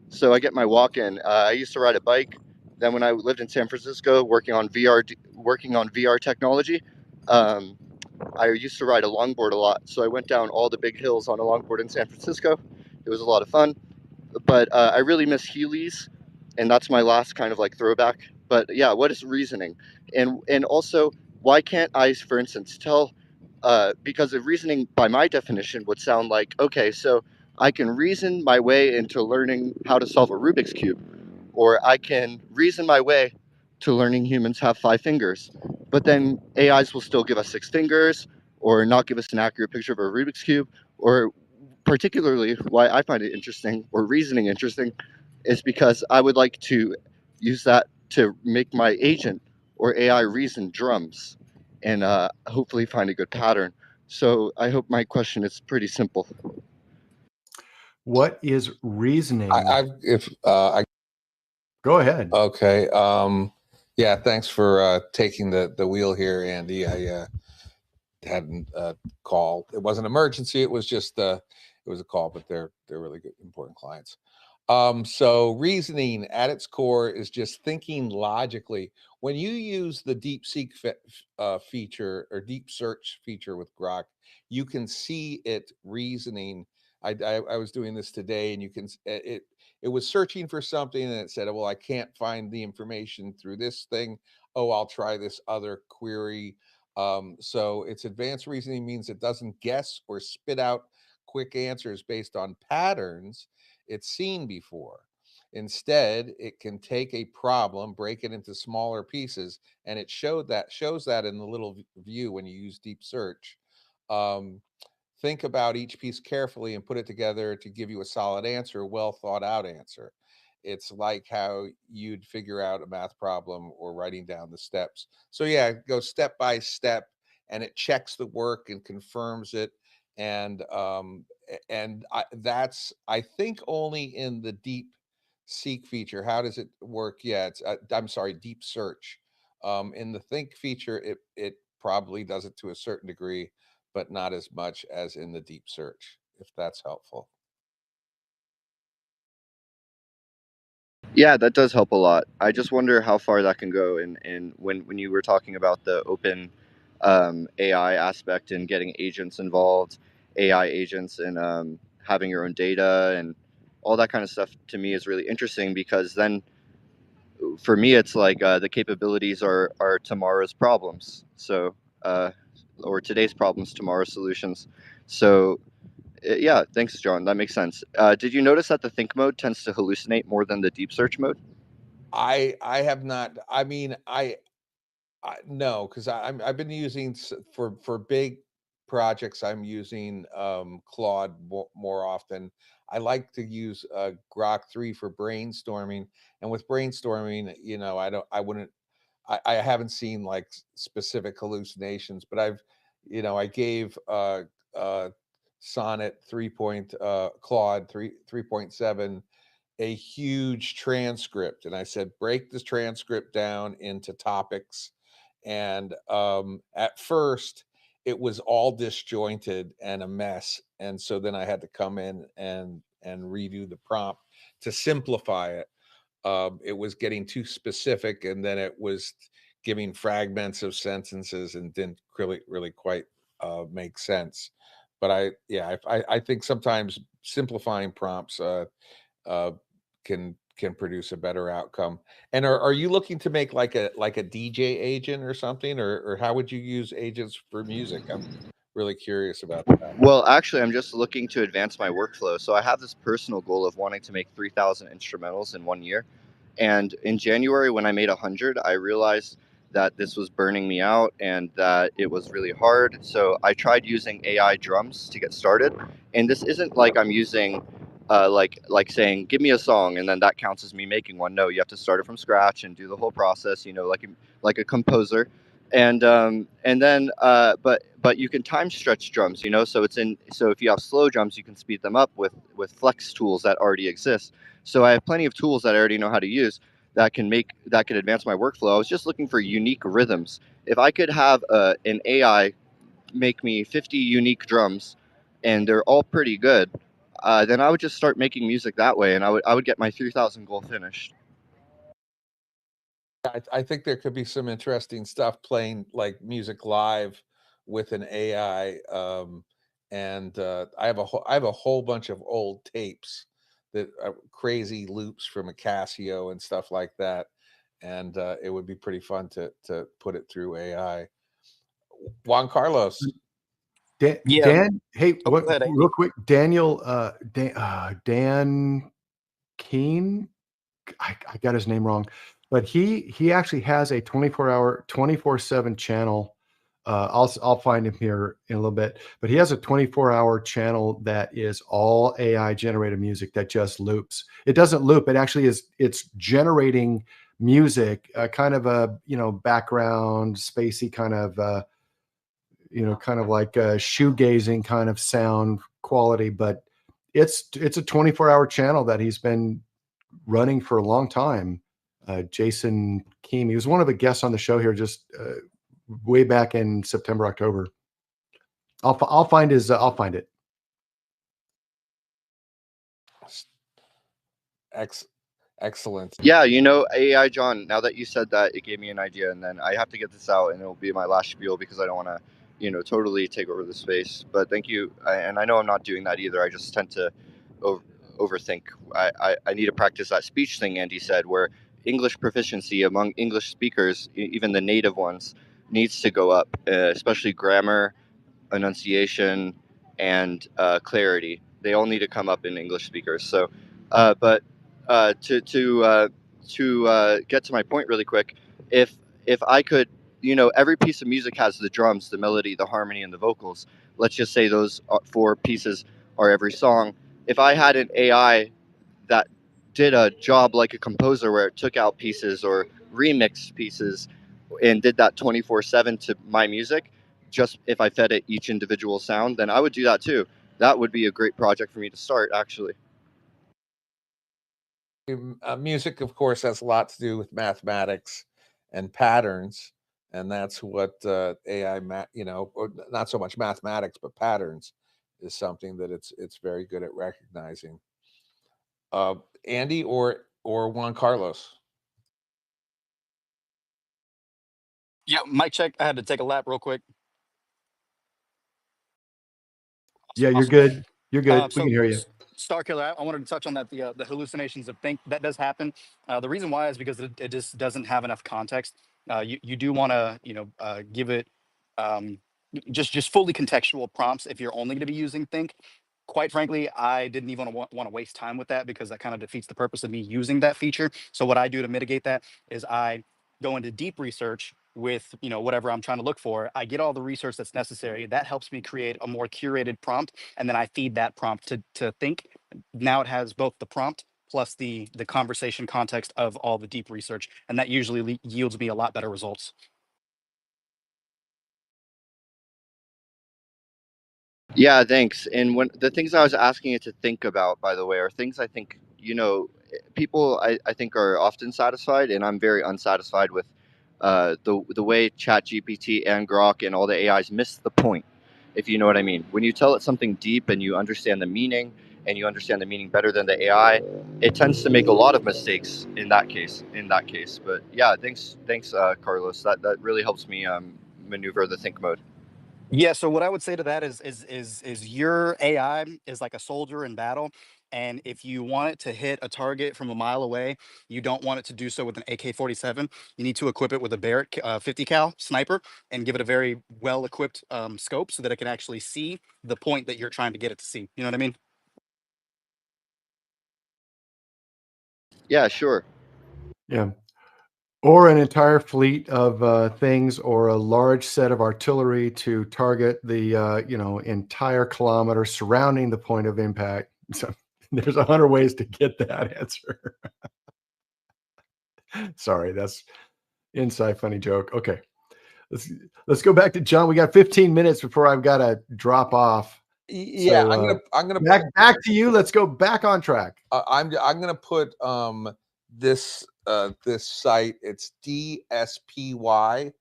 Speaker 6: So I get my walk in. I used to ride a bike. Then when I lived in San Francisco, working on VR technology, um, I used to ride a longboard a lot. So I went down all the big hills on a longboard in San Francisco. It was a lot of fun, but I really miss Heelys, and that's my last kind of like throwback. But yeah, what is reasoning, and also why can't I, for instance, tell? Because of reasoning, by my definition, would sound like, okay, so I can reason my way into learning how to solve a Rubik's cube, or I can reason my way to learning humans have 5 fingers, but then AIs will still give us 6 fingers, or not give us an accurate picture of a Rubik's cube, or particularly why I find it interesting or reasoning interesting is because I would like to use that to make my agent or AI reason drums and hopefully find a good pattern. So I hope my question is pretty simple.
Speaker 1: What is reasoning?
Speaker 2: I
Speaker 1: Go ahead.
Speaker 2: Okay. Yeah. Thanks for taking the wheel here, Andy. I hadn't call. It wasn't an emergency. It was just it was a call, but they're really good, important clients. So reasoning at its core is just thinking logically. When you use the deep seek feature or deep search feature with Grok, you can see it reasoning. I was doing this today, and you can it was searching for something, and it said, well, I can't find the information through this thing. Oh, I'll try this other query. So its advanced reasoning means it doesn't guess or spit out quick answers based on patterns it's seen before. Instead, it can take a problem, break it into smaller pieces, and it shows that in the little view when you use deep search. Um, think about each piece carefully and put it together to give you a solid answer, a well thought out answer. It's like how you'd figure out a math problem or writing down the steps. So yeah, it goes step by step, and it checks the work and confirms it. That's I think only in the deep seek feature. How does it work? Yeah, it's I'm sorry, deep search. In the think feature, it probably does it to a certain degree, but not as much as in the deep search, if that's helpful.
Speaker 6: Yeah, that does help a lot. I just wonder how far that can go. And when you were talking about the open AI aspect and getting agents involved, AI agents, and having your own data and all that kind of stuff, to me is really interesting, because then for me it's like the capabilities are tomorrow's problems. So or today's problems, tomorrow's solutions. So yeah, thanks, John. That makes sense. Did you notice that the think mode tends to hallucinate more than the deep search mode?
Speaker 2: I have not. I mean, no, because I've been using for big projects. I'm using Claude more often. I like to use Grok 3 for brainstorming, and with brainstorming, I wouldn't. I haven't seen like specific hallucinations, but I gave Sonnet Claude 3.7 a huge transcript, and I said, break this transcript down into topics. And at first it was all disjointed and a mess, and so then I had to come in and redo the prompt to simplify it. It was getting too specific, and then it was giving fragments of sentences and didn't really quite make sense. But I think sometimes simplifying prompts uh, can produce a better outcome. And are you looking to make like a DJ agent or something, or how would you use agents for music? I'm really curious about that.
Speaker 6: Well, actually, I'm just looking to advance my workflow. So I have this personal goal of wanting to make 3,000 instrumentals in 1 year. And in January, when I made 100, I realized that this was burning me out and that it was really hard. So I tried using AI drums to get started. And this isn't like I'm using, like saying, "Give me a song," and then that counts as me making one. No, you have to start it from scratch and do the whole process. Like a composer. And then but you can time stretch drums. So if you have slow drums, you can speed them up with flex tools that already exist. So I have plenty of tools that I already know how to use that can advance my workflow. I was just looking for unique rhythms. If I could have an AI make me 50 unique drums, and they're all pretty good, then I would just start making music that way, and I would get my 3,000 goal finished.
Speaker 2: I think there could be some interesting stuff playing like music live with an AI. And I have a whole bunch of old tapes that are crazy loops from a Casio and stuff like that. And it would be pretty fun to put it through AI. Juan Carlos.
Speaker 5: Yeah.
Speaker 1: Dan, hey,
Speaker 5: Oh,
Speaker 1: what
Speaker 5: go ahead,
Speaker 1: real
Speaker 5: Andy.
Speaker 1: quick, Daniel, Dan Keen, I got his name wrong, but he actually has a 24-hour, 24/7 channel. I'll find him here in a little bit, but he has a 24-hour channel that is all AI generated music that just loops. It doesn't loop. It actually is. It's generating music, kind of a background spacey kind of kind of like a shoegazing kind of sound quality, but it's a 24-hour channel that he's been running for a long time. Jason Keem, he was one of the guests on the show here just way back in September, October. I'll find his I'll find it.
Speaker 2: Ex- Excellent.
Speaker 6: Yeah, AI, John, now that you said that, it gave me an idea, and then I have to get this out, and it'll be my last spiel because I don't want to, totally take over the space. But thank you. And I know I'm not doing that either. I just tend to over, overthink. I need to practice that speech thing Andy said, where English proficiency among English speakers, even the native ones, needs to go up, especially grammar, enunciation, and clarity. They all need to come up in English speakers. So, but to get to my point really quick, if I could, every piece of music has the drums, the melody, the harmony, and the vocals. Let's just say those four pieces are every song. If I had an AI that did a job like a composer, where it took out pieces or remixed pieces and did that 24/7 to my music, just if I fed it each individual sound, then I would do that too. That would be a great project for me to start, actually.
Speaker 2: Music, of course, has a lot to do with mathematics and patterns, and that's what AI, or not so much mathematics, but patterns is something that it's very good at recognizing. Uh, Andy or or Juan Carlos.
Speaker 5: Yeah, mic check. I had to take a lap real quick.
Speaker 1: Yeah, you're
Speaker 5: Awesome.
Speaker 1: good. You're good. We
Speaker 5: So
Speaker 1: can hear you.
Speaker 5: Star Killer, I wanted to touch on that the hallucinations of think that does happen. The reason why is because it just doesn't have enough context. You do want to give it um, just fully contextual prompts if you're only going to be using think. Quite frankly, I didn't even want to waste time with that because that kind of defeats the purpose of me using that feature. So what I do to mitigate that is I go into deep research with whatever I'm trying to look for. I get all the research that's necessary. That helps me create a more curated prompt, and then I feed that prompt to think. Now it has both the prompt plus the conversation context of all the deep research, and that usually yields me a lot better results.
Speaker 6: Yeah, thanks. And when the things I was asking it to think about, by the way, are things I think, people I think are often satisfied, and I'm very unsatisfied with the way ChatGPT and Grok and all the AIs miss the point, if you know what I mean. When you tell it something deep and you understand the meaning, and you understand the meaning better than the AI, it tends to make a lot of mistakes in that case. But yeah, thanks, Carlos. That really helps me maneuver the think mode.
Speaker 5: Yeah, so what I would say to that is your AI is like a soldier in battle, and if you want it to hit a target from a mile away, you don't want it to do so with an AK-47. You need to equip it with a Barrett 50 cal sniper and give it a very well equipped scope so that it can actually see the point that you're trying to get it to see. You know what I mean?
Speaker 6: Yeah, sure.
Speaker 1: Yeah. Or an entire fleet of things, or a large set of artillery to target the entire kilometer surrounding the point of impact. So there's 100 ways to get that answer. Sorry, that's inside funny joke. Okay, let's go back to John. We got 15 minutes before I've got to drop off.
Speaker 2: Yeah,
Speaker 1: So
Speaker 2: I'm gonna
Speaker 1: back to you. Let's go back on track.
Speaker 2: I'm gonna put this this site. It's DSPY.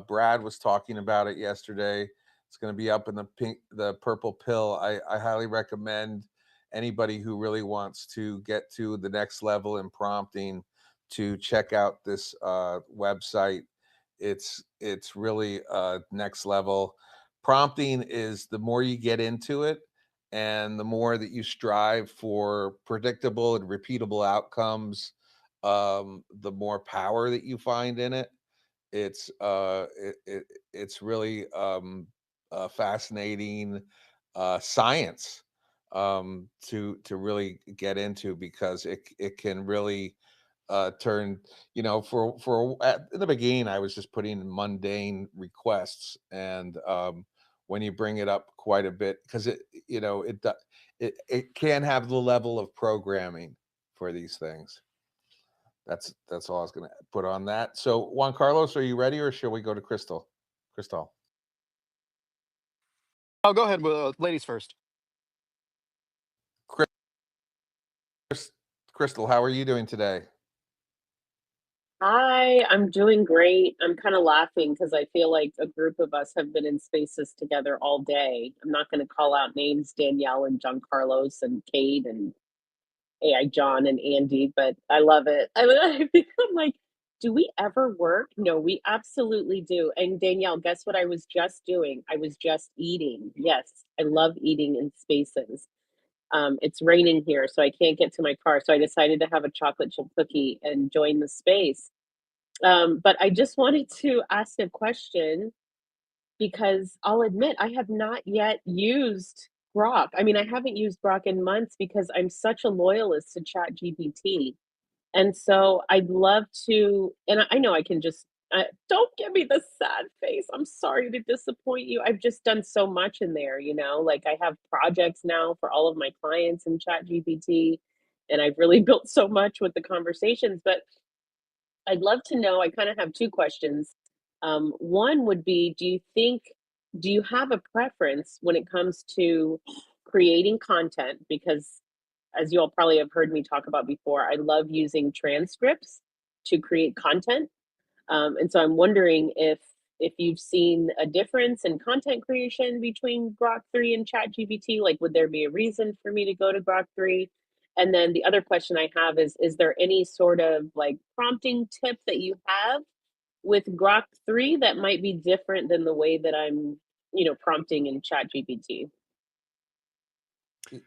Speaker 2: Brad was talking about it yesterday. It's gonna be up in the purple pill. I highly recommend anybody who really wants to get to the next level in prompting to check out this website. It's really next level. Prompting is, the more you get into it, and the more that you strive for predictable and repeatable outcomes, the more power that you find in it. It's really fascinating science to really get into, because it can really turn, in the beginning I was just putting in mundane requests, and when you bring it up quite a bit, because it can have the level of programming for these things. That's all I was going to put on that. So Juan Carlos, are you ready, or shall we go to Crystal?
Speaker 5: Oh, go ahead with ladies first.
Speaker 2: Crystal, how are you doing today?
Speaker 7: Hi, I'm doing great. I'm kind of laughing because I feel like a group of us have been in spaces together all day. I'm not going to call out names, Danielle and John Carlos and Kate and AI John and Andy, but I love it. I think I'm like, do we ever work? No, we absolutely do. And Danielle, guess what I was just doing? I was just eating. Yes, I love eating in spaces. It's raining here, so I can't get to my car. So I decided to have a chocolate chip cookie and join the space. But I just wanted to ask a question because I'll admit I have not yet used Grok. I mean, I haven't used Grok in months because I'm such a loyalist to ChatGPT. And so I'd love to, and I know I can just, don't give me the sad face. I'm sorry to disappoint you. I've just done so much in there, like I have projects now for all of my clients in ChatGPT, and I've really built so much with the conversations. But I'd love to know. I kind of have two questions. One would be, do you have a preference when it comes to creating content? Because as you all probably have heard me talk about before, I love using transcripts to create content. And so I'm wondering if you've seen a difference in content creation between Grok 3 and ChatGPT. Like, would there be a reason for me to go to Grok 3? And then the other question I have is there any sort of like prompting tip that you have with Grok 3 that might be different than the way that I'm, prompting in ChatGPT?
Speaker 2: Y-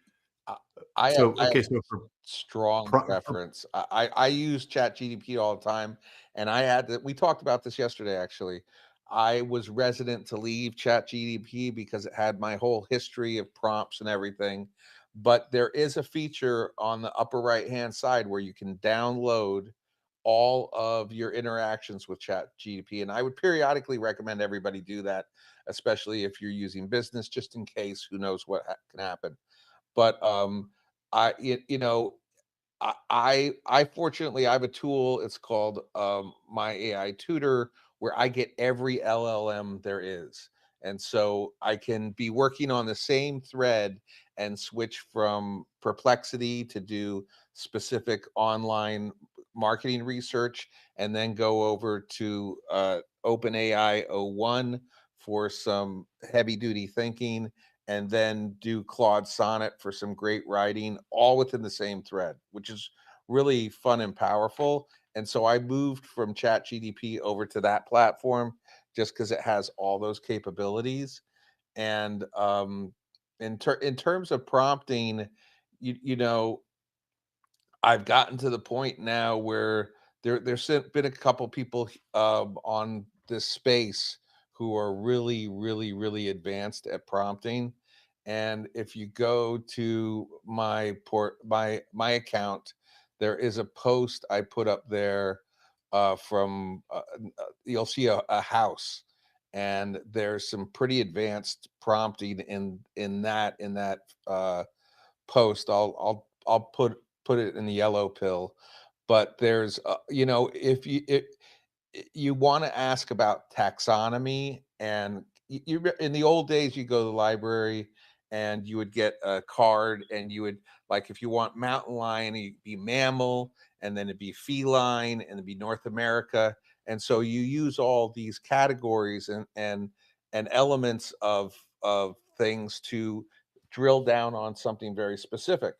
Speaker 2: I I have
Speaker 1: So,
Speaker 2: I have
Speaker 1: okay, so for
Speaker 2: strong preference. I use ChatGPT all the time, and I had to we talked about this yesterday, actually. I was resident to leave ChatGPT because it had my whole history of prompts and everything, but there is a feature on the upper right-hand side where you can download all of your interactions with ChatGPT, and I would periodically recommend everybody do that, especially if you're using business, just in case, who knows what can happen. But, you know, I fortunately, I have a tool, it's called, My AI Tutor, where I get every LLM there is. And so I can be working on the same thread and switch from Perplexity to do specific online marketing research, and then go over to, OpenAI o1 for some heavy duty thinking, and then do Claude Sonnet for some great writing, all within the same thread, which is really fun and powerful. And so I moved from ChatGDP over to that platform just because it has all those capabilities. And in terms of prompting, you know, I've gotten to the point now where been a couple people on this space who are really, really, really advanced at prompting. And if you go to my account, there is a post I put up there from you'll see a house, and there's some pretty advanced prompting in that post. I'll put it in the yellow pill. But there's if you want to ask about taxonomy, and in the old days you go to the library and you would get a card, and you would, like, if you want mountain lion, it'd be mammal, and then it'd be feline, and it'd be North America. And so you use all these categories and elements of things to drill down on something very specific.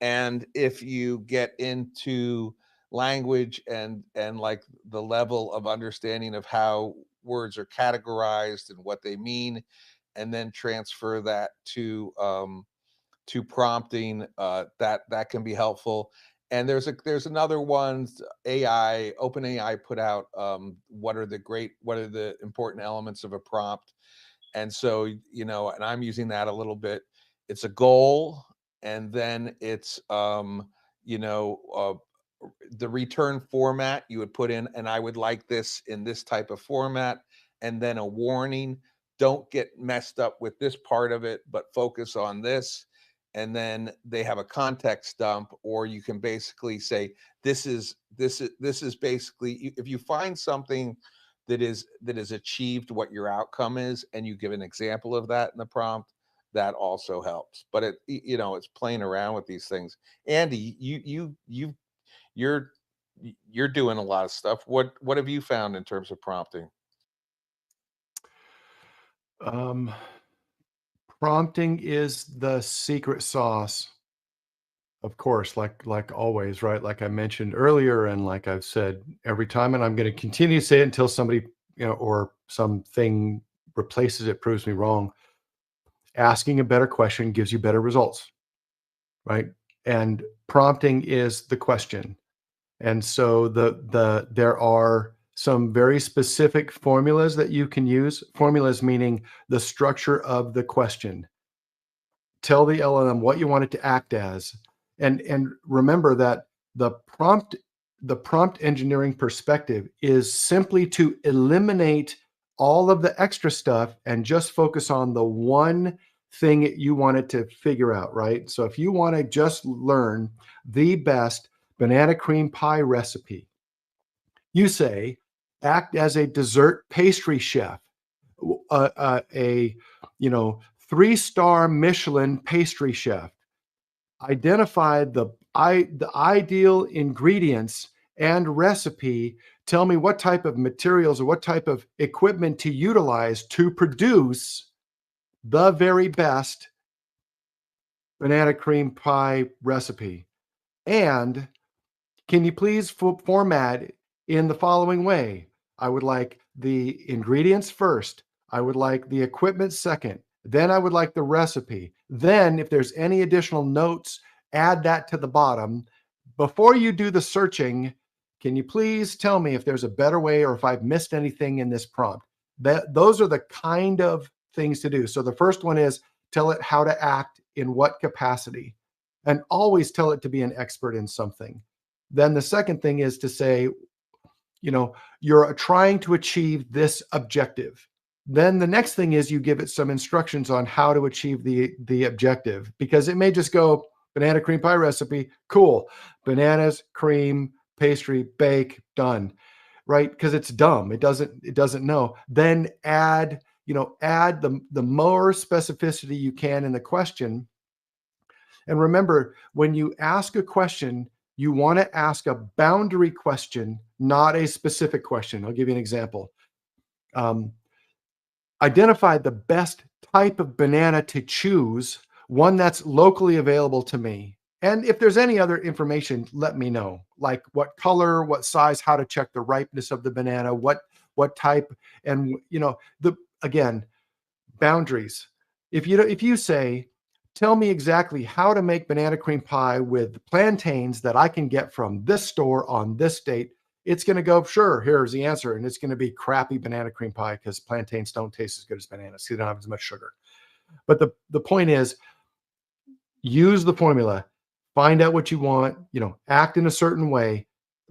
Speaker 2: And if you get into language and like the level of understanding of how words are categorized and what they mean, and then transfer that to prompting, that can be helpful. And there's another one, AI, OpenAI put out, what are the important elements of a prompt. And so, and I'm using that a little bit. It's a goal, and then it's the return format you would put in, and I would like this in this type of format, and then a warning, don't get messed up with this part of it, but focus on this. And then they have a context dump, or you can basically say, this is basically, if you find something that is achieved what your outcome is, and you give an example of that in the prompt, that also helps. But it's playing around with these things. Andy, you're you're doing a lot of stuff. What have you found in terms of prompting?
Speaker 1: um, prompting is the secret sauce, of course, like always, right? Like I mentioned earlier, and like I've said every time, and I'm going to continue to say it until somebody, or something replaces it, proves me wrong. Asking a better question gives you better results, right? And prompting is the question. And so there are some very specific formulas that you can use. Formulas meaning the structure of the question. Tell the LLM what you want it to act as. And remember that the prompt engineering perspective is simply to eliminate all of the extra stuff and just focus on the one thing you want it to figure out, right? So if you want to just learn the best banana cream pie recipe, you say, act as a dessert pastry chef, a 3-star Michelin pastry chef. Identify the ideal ingredients and recipe. Tell me what type of materials or what type of equipment to utilize to produce the very best banana cream pie recipe. And can you please format in the following way? I would like the ingredients first. I would like the equipment second. Then I would like the recipe. Then, if there's any additional notes, add that to the bottom. Before you do the searching, can you please tell me if there's a better way or if I've missed anything in this prompt? Those are the kind of things to do. So the first one is tell it how to act in what capacity, and always tell it to be an expert in something. Then the second thing is to say, you're trying to achieve this objective. Then the next thing is you give it some instructions on how to achieve the objective, because it may just go banana cream pie recipe, cool, bananas, cream, pastry, bake, done, right? Because it's dumb. It doesn't know. Then add the more specificity you can in the question. And remember, when you ask a question, you want to ask a boundary question, not a specific question. I'll give you an example. Identify the best type of banana to choose, one that's locally available to me. And if there's any other information, let me know, like what color, what size, how to check the ripeness of the banana, what type, and again, boundaries. If you say, tell me exactly how to make banana cream pie with plantains that I can get from this store on this date, it's going to go, sure, here's the answer. And it's going to be crappy banana cream pie because plantains don't taste as good as bananas. They don't have as much sugar. But the point is, use the formula, find out what you want, act in a certain way,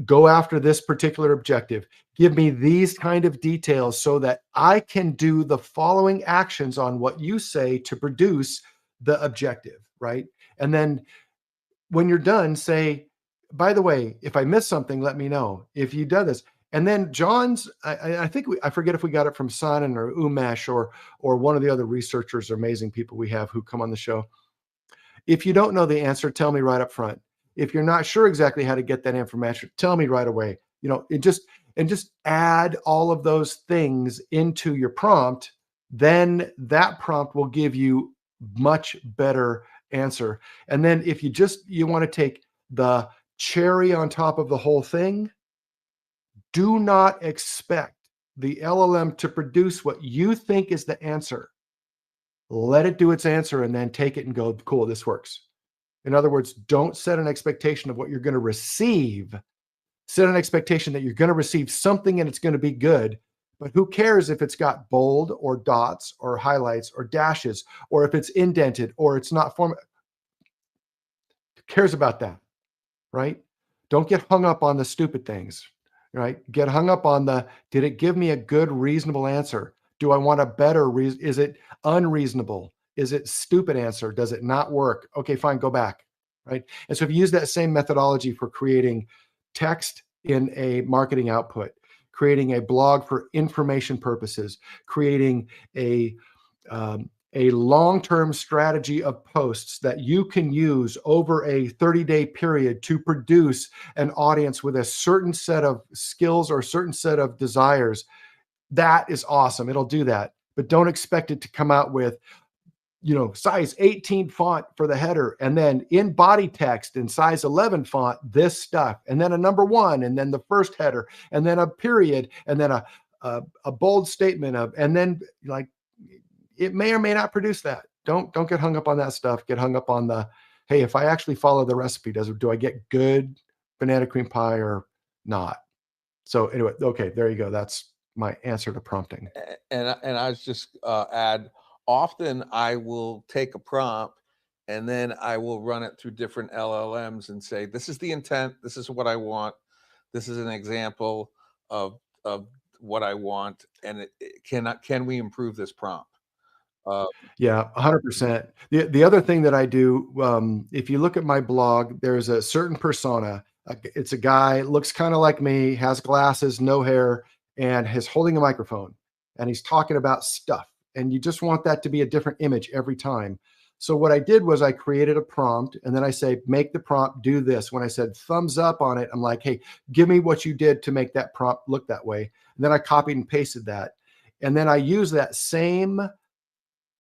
Speaker 1: go after this particular objective, give me these kind of details so that I can do the following actions on what you say to produce the objective, right? And then when you're done, say, by the way, if I missed something, let me know if you've done this. And then John's, I think I forget if we got it from Sanan or Umesh or one of the other researchers or amazing people we have who come on the show. If you don't know the answer, tell me right up front. If you're not sure exactly how to get that information, tell me right away. Just add all of those things into your prompt. Then that prompt will give you much better answer. And then if you want to take the cherry on top of the whole thing, do not expect the LLM to produce what you think is the answer. Let it do its answer and then take it and go, cool, this works. In other words, don't set an expectation of what you're going to receive. Set an expectation that you're going to receive something and it's going to be good. But who cares if it's got bold or dots or highlights or dashes, or if it's indented or it's not formatted? Who cares about that, right? Don't get hung up on the stupid things, right? Get hung up on did it give me a good, reasonable answer? Do I want a better is it unreasonable? Is it stupid answer? Does it not work? Okay, fine, go back, right? And so if you use that same methodology for creating text in a marketing output, creating a blog for information purposes, creating a long-term strategy of posts that you can use over a 30-day period to produce an audience with a certain set of skills or a certain set of desires, that is awesome. It'll do that. But don't expect it to come out with, size 18 font for the header, and then in body text in size 11 font, this stuff, and then a number 1, and then the first header, and then a period, and then a bold statement and then it may or may not produce that. Don't get hung up on that stuff. Get hung up on hey, if I actually follow the recipe, do I get good banana cream pie or not? So anyway, okay, there you go. That's my answer to prompting.
Speaker 2: And I was just add, often I will take a prompt and then I will run it through different LLMs and say, this is the intent, this is what I want, this is an example of what I want, and can we improve this prompt?
Speaker 1: Yeah, 100%. The other thing that I do, if you look at my blog, there's a certain persona. It's a guy, looks kind of like me, has glasses, no hair, and is holding a microphone, and he's talking about stuff. And you just want that to be a different image every time. So what I did was I created a prompt, and then I say, make the prompt do this. When I said thumbs up on it, I'm like, hey, give me what you did to make that prompt look that way. And then I copied and pasted that. And then I use that same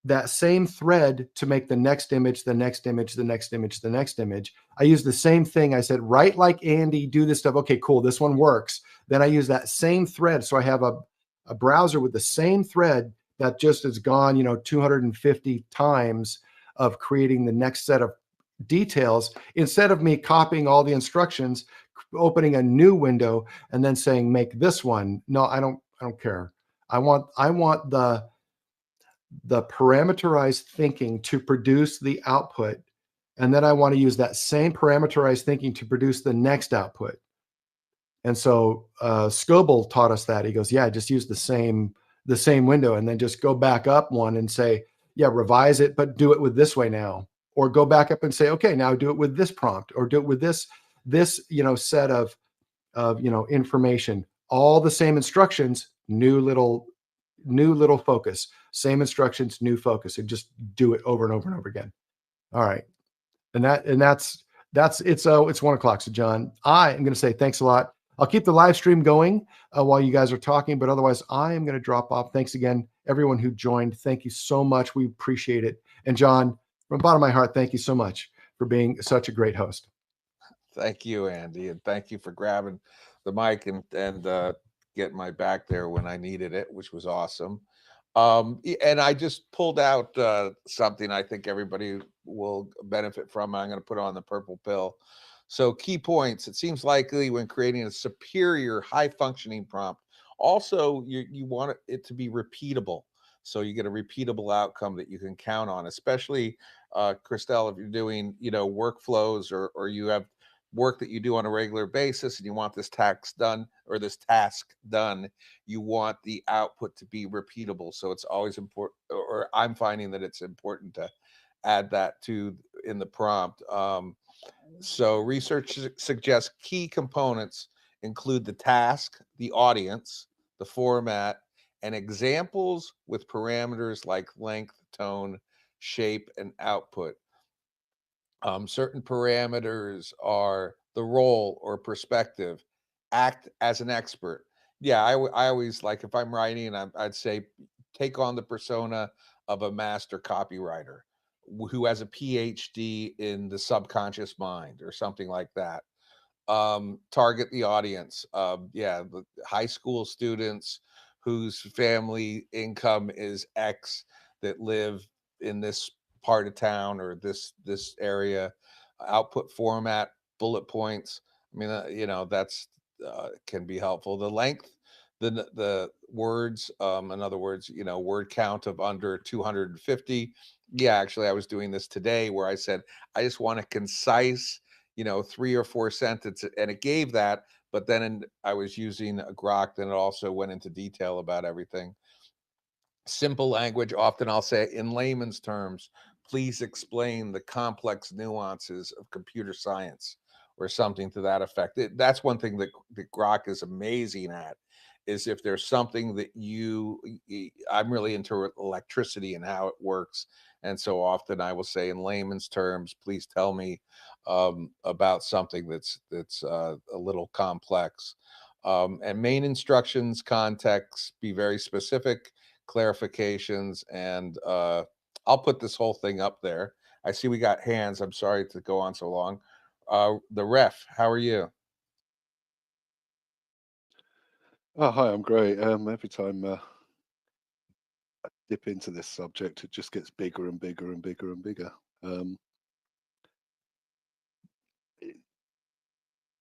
Speaker 1: that same thread to make the next image, the next image, the next image, the next image. I use the same thing. I said, write like Andy, do this stuff. Okay, cool. This one works. Then I use that same thread. So I have a browser with the same thread that just has gone, 250 times of creating the next set of details, instead of me copying all the instructions, opening a new window and then saying, make this one. No, I don't care. I want the parameterized thinking to produce the output. And then I want to use that same parameterized thinking to produce the next output. And so Scoble taught us that. He goes, yeah, just use the same window and then just go back up one and say, yeah, revise it, but do it with this way now. Or go back up and say, okay, now do it with this prompt, or do it with this set of information. All the same instructions, new little focus. Same instructions, new focus, and just do it over and over and over again. All right, and that's it's 1:00. So John, I am going to say thanks a lot. I'll keep the live stream going while you guys are talking, but otherwise I am going to drop off. Thanks again, everyone who joined. Thank you so much. We appreciate it. And John, from the bottom of my heart, thank you so much for being such a great host.
Speaker 2: Thank you, Andy, and thank you for grabbing the mic and getting my back there when I needed it, which was awesome. And I just pulled out something I think everybody will benefit from. I'm going to put on the purple pill. So, key points. It seems likely when creating a superior, high-functioning prompt. Also, you want it to be repeatable, so you get a repeatable outcome that you can count on. Especially, Christelle, if you're doing workflows or you have work that you do on a regular basis and you want this task done, you want the output to be repeatable. So it's always important, or I'm finding that it's important to add that in the prompt. So research suggests key components include the task, the audience, the format, and examples with parameters like length, tone, shape, and output. Certain parameters are the role or perspective, act as an expert. Yeah, I always, like, if I'm writing, I'd say take on the persona of a master copywriter who has a PhD in the subconscious mind or something like that. Target the audience. Yeah, the high school students whose family income is X that live in this part of town or this area. Output format, bullet points. I mean, that's can be helpful. The length, the words, in other words, word count of under 250. Yeah, actually, I was doing this today where I said I just want a concise 3 or 4 sentences, and it gave that. But then I was using a Grok, then it also went into detail about everything. Simple language, often I'll say in layman's terms, please explain the complex nuances of computer science or something to that effect. That's one thing that Grok is amazing at, is if there's something that I'm really into electricity and how it works. And so often I will say in layman's terms, please tell me about something that's a little complex. And main instructions, context, be very specific, clarifications, and I'll put this whole thing up there. I see we got hands. I'm sorry to go on so long. The ref, how are you?
Speaker 8: Oh, hi, I'm great. Every time I dip into this subject, it just gets bigger and bigger and bigger and bigger.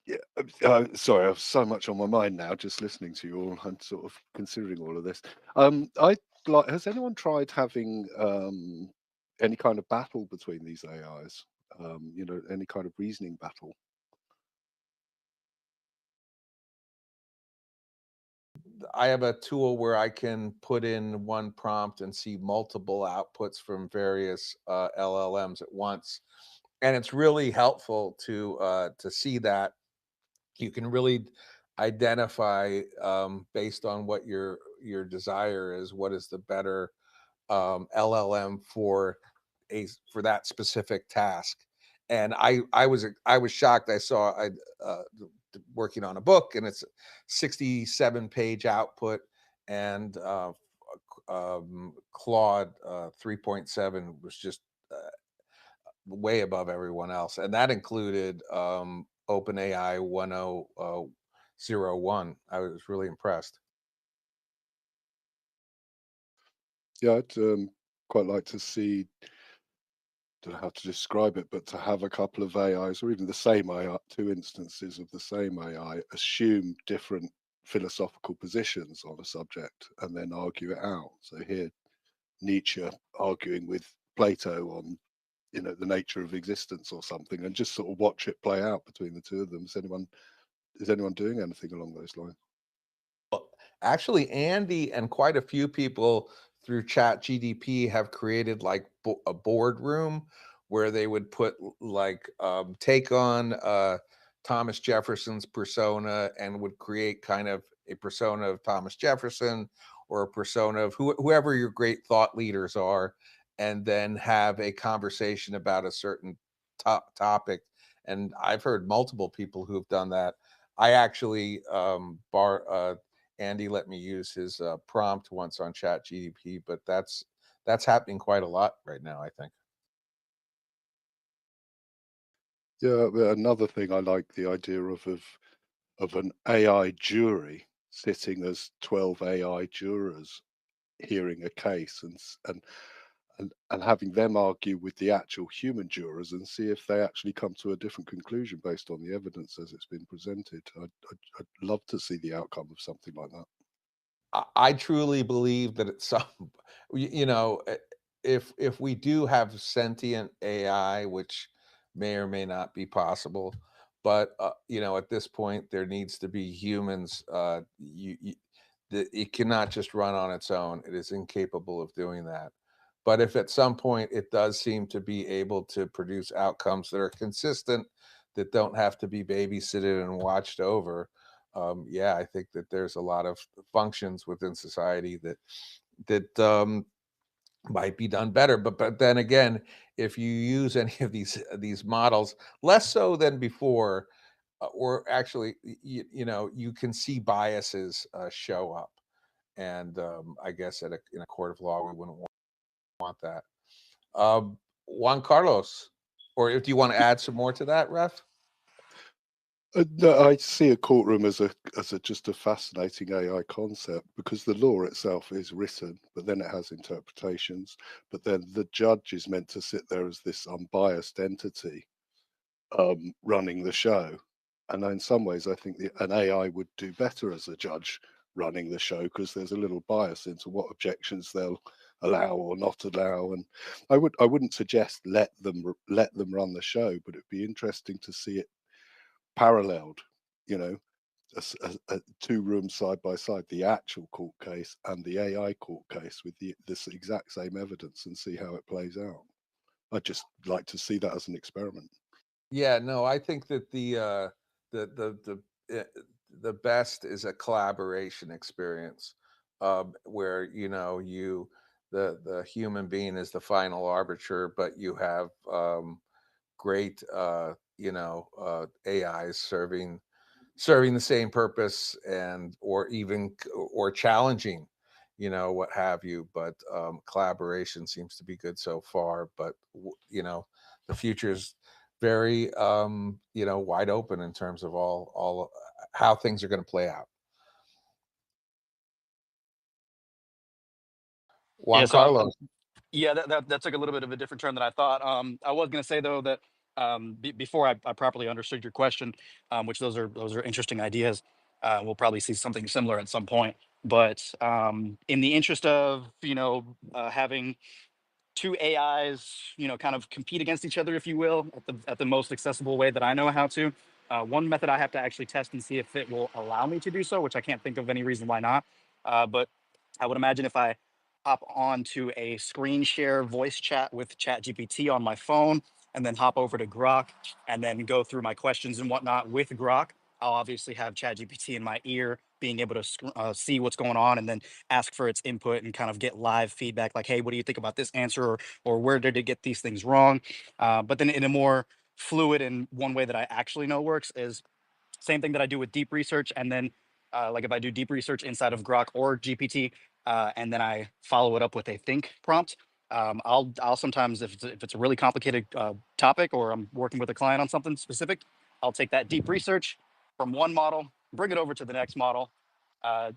Speaker 8: Yeah, sorry, I have so much on my mind now just listening to you all and sort of considering all of this. Has anyone tried having any kind of battle between these AIs? Any kind of reasoning battle?
Speaker 2: I have a tool where I can put in one prompt and see multiple outputs from various LLMs at once, and it's really helpful to see that. You can really identify based on what your desire is, what is the better LLM for that specific task. And I was shocked. I saw working on a book, and it's 67-page output, and Claude 3.7 was just way above everyone else, and that included OpenAI 1001. I was really impressed.
Speaker 8: Yeah, I'd quite like to see, don't know how to describe it, but to have a couple of AIs or even the same AI, two instances of the same AI, assume different philosophical positions on a subject and then argue it out. So here, Nietzsche arguing with Plato on, the nature of existence or something, and just sort of watch it play out between the two of them. Is anyone doing anything along those lines?
Speaker 2: Actually, Andy and quite a few people through Chat GDP have created like a boardroom where they would put like take on Thomas Jefferson's persona and would create kind of a persona of Thomas Jefferson or a persona of whoever your great thought leaders are, and then have a conversation about a certain topic. And I've heard multiple people who have done that. I actually Andy let me use his prompt once on Chat GDP, but that's happening quite a lot right now, I think.
Speaker 8: Yeah, another thing I like the idea of an AI jury sitting as 12 AI jurors hearing a case and having them argue with the actual human jurors and see if they actually come to a different conclusion based on the evidence as it's been presented. I'd love to see the outcome of something like that.
Speaker 2: I truly believe that it's some, if we do have sentient AI, which may or may not be possible, but at this point there needs to be humans. It cannot just run on its own. It is incapable of doing that. But if at some point it does seem to be able to produce outcomes that are consistent, that don't have to be babysitted and watched over, yeah, I think that there's a lot of functions within society that might be done better. But then again, if you use any of these models, less so than before, or actually, you can see biases show up, and I guess in a court of law, we wouldn't want that. Juan Carlos, or if you want to add some more to that, Ref?
Speaker 8: No, I see a courtroom as a just a fascinating AI concept because the law itself is written, but then it has interpretations. But then the judge is meant to sit there as this unbiased entity running the show. And in some ways, I think an AI would do better as a judge running the show because there's a little bias into what objections they'll allow or not allow. And I wouldn't suggest let them run the show, but it'd be interesting to see it paralleled, you know, two rooms side by side, the actual court case and the AI court case with this exact same evidence, and see how it plays out. I'd just like to see that as an experiment.
Speaker 2: Yeah, no, I think that the the best is a collaboration experience, where the human being is the final arbiter, but you have great AIs serving the same purpose, and or even or challenging, what have you. But collaboration seems to be good so far, but the future is very wide open in terms of all how things are going to play out.
Speaker 5: Yeah,
Speaker 2: Juan
Speaker 5: so
Speaker 2: Carlos.
Speaker 5: yeah, that took a little bit of a different turn than I thought. I was going to say though that before I properly understood your question, which those are interesting ideas. We'll probably see something similar at some point. But in the interest of having two AIs, kind of compete against each other, if you will, at the most accessible way that I know how to. One method I have to actually test and see if it will allow me to do so, which I can't think of any reason why not. But I would imagine if I hop onto a screen share voice chat with ChatGPT on my phone, and then hop over to Grok, and then go through my questions and whatnot with Grok, I'll obviously have ChatGPT in my ear, being able to see what's going on, and then ask for its input and kind of get live feedback, like, hey, what do you think about this answer, or where did it get these things wrong? But then in a more fluid and one way that I actually know works is same thing that I do with deep research. And then like if I do deep research inside of Grok or GPT, and then I follow it up with a think prompt. I'll sometimes, if it's a really complicated topic, or I'm working with a client on something specific, I'll take that deep research from one model, bring it over to the next model, uh,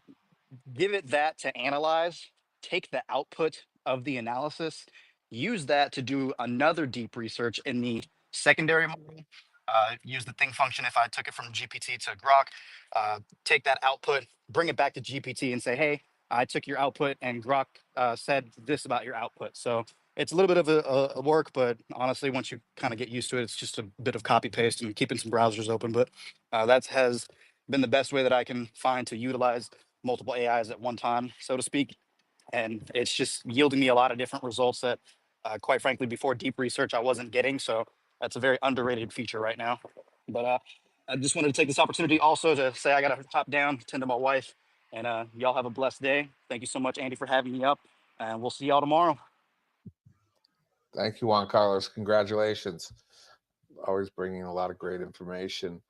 Speaker 5: give it that to analyze, take the output of the analysis, use that to do another deep research in the secondary model, use the think function if I took it from GPT to Grok, take that output, bring it back to GPT and say, hey, I took your output and Grok said this about your output. So it's a little bit of a work, but honestly, once you kind of get used to it, it's just a bit of copy paste and keeping some browsers open. But that has been the best way that I can find to utilize multiple AIs at one time, so to speak. And it's just yielding me a lot of different results that, quite frankly, before deep research, I wasn't getting. So that's a very underrated feature right now. But I just wanted to take this opportunity also to say I got to hop down, tend to my wife, and y'all have a blessed day. Thank you so much, Andy, for having me up, and we'll see y'all tomorrow.
Speaker 2: Thank you, Juan Carlos. Congratulations. Always bringing a lot of great information.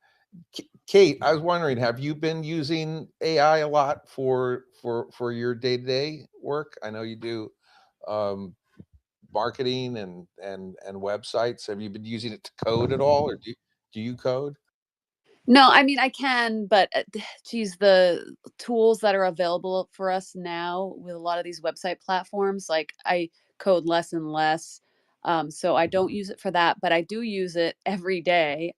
Speaker 2: Kate, I was wondering, have you been using AI a lot for your day-to-day work? I know you do marketing and websites. Have you been using it to code at all, or do you code?
Speaker 4: No, I mean, I can, but geez, the tools that are available for us now with a lot of these website platforms, like I code less and less. So I don't use it for that, but I do use it every day.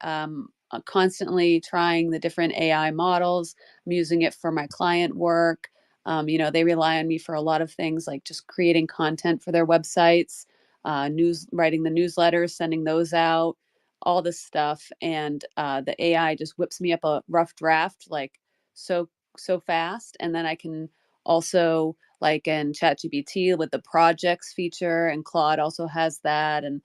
Speaker 4: Constantly trying the different AI models. I'm using it for my client work. They rely on me for a lot of things, like just creating content for their websites, writing the newsletters, sending those out, all this stuff. And the AI just whips me up a rough draft like so fast. And then I can also, like in ChatGPT with the projects feature, and Claude also has that. And